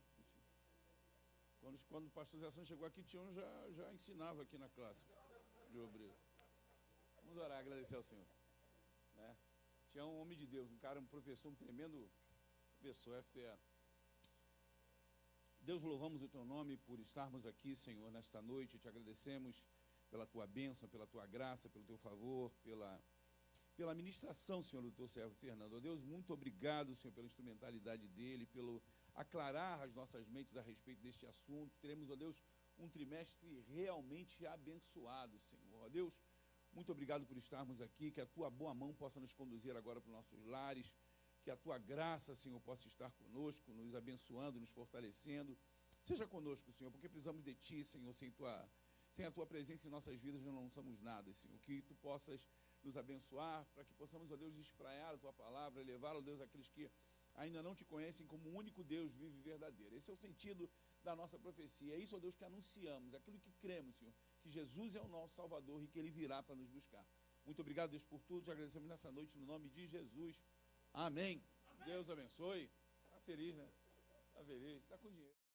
Speaker 1: Quando o pastor Zé Santos chegou aqui, Tião já ensinava aqui na classe de obreiro. Vamos orar, agradecer ao Senhor. Né? Tião é um homem de Deus, um professor, um tremendo professor, é fé. Deus, louvamos o teu nome por estarmos aqui, Senhor, nesta noite. Te agradecemos pela tua bênção, pela tua graça, pelo teu favor, pela ministração, Senhor, do teu servo Fernando. Ó Deus, muito obrigado, Senhor, pela instrumentalidade dele, pelo aclarar as nossas mentes a respeito deste assunto. Teremos, ó Deus, um trimestre realmente abençoado, Senhor. Ó Deus, muito obrigado por estarmos aqui, que a tua boa mão possa nos conduzir agora para os nossos lares, que a tua graça, Senhor, possa estar conosco, nos abençoando, nos fortalecendo. Seja conosco, Senhor, porque precisamos de ti, Senhor. Sem a tua presença em nossas vidas, nós não somos nada, Senhor. Que tu possas nos abençoar, para que possamos, ó Deus, espraiar a tua palavra, levar, ó Deus, aqueles que ainda não te conhecem como o único Deus vivo e verdadeiro. Esse é o sentido da nossa profecia. É isso, ó Deus, que anunciamos, aquilo que cremos, Senhor, que Jesus é o nosso Salvador e que Ele virá para nos buscar. Muito obrigado, Deus, por tudo. Te agradecemos nessa noite, no nome de Jesus. Amém. Deus abençoe. Está feliz, né? Está feliz. Está com dinheiro.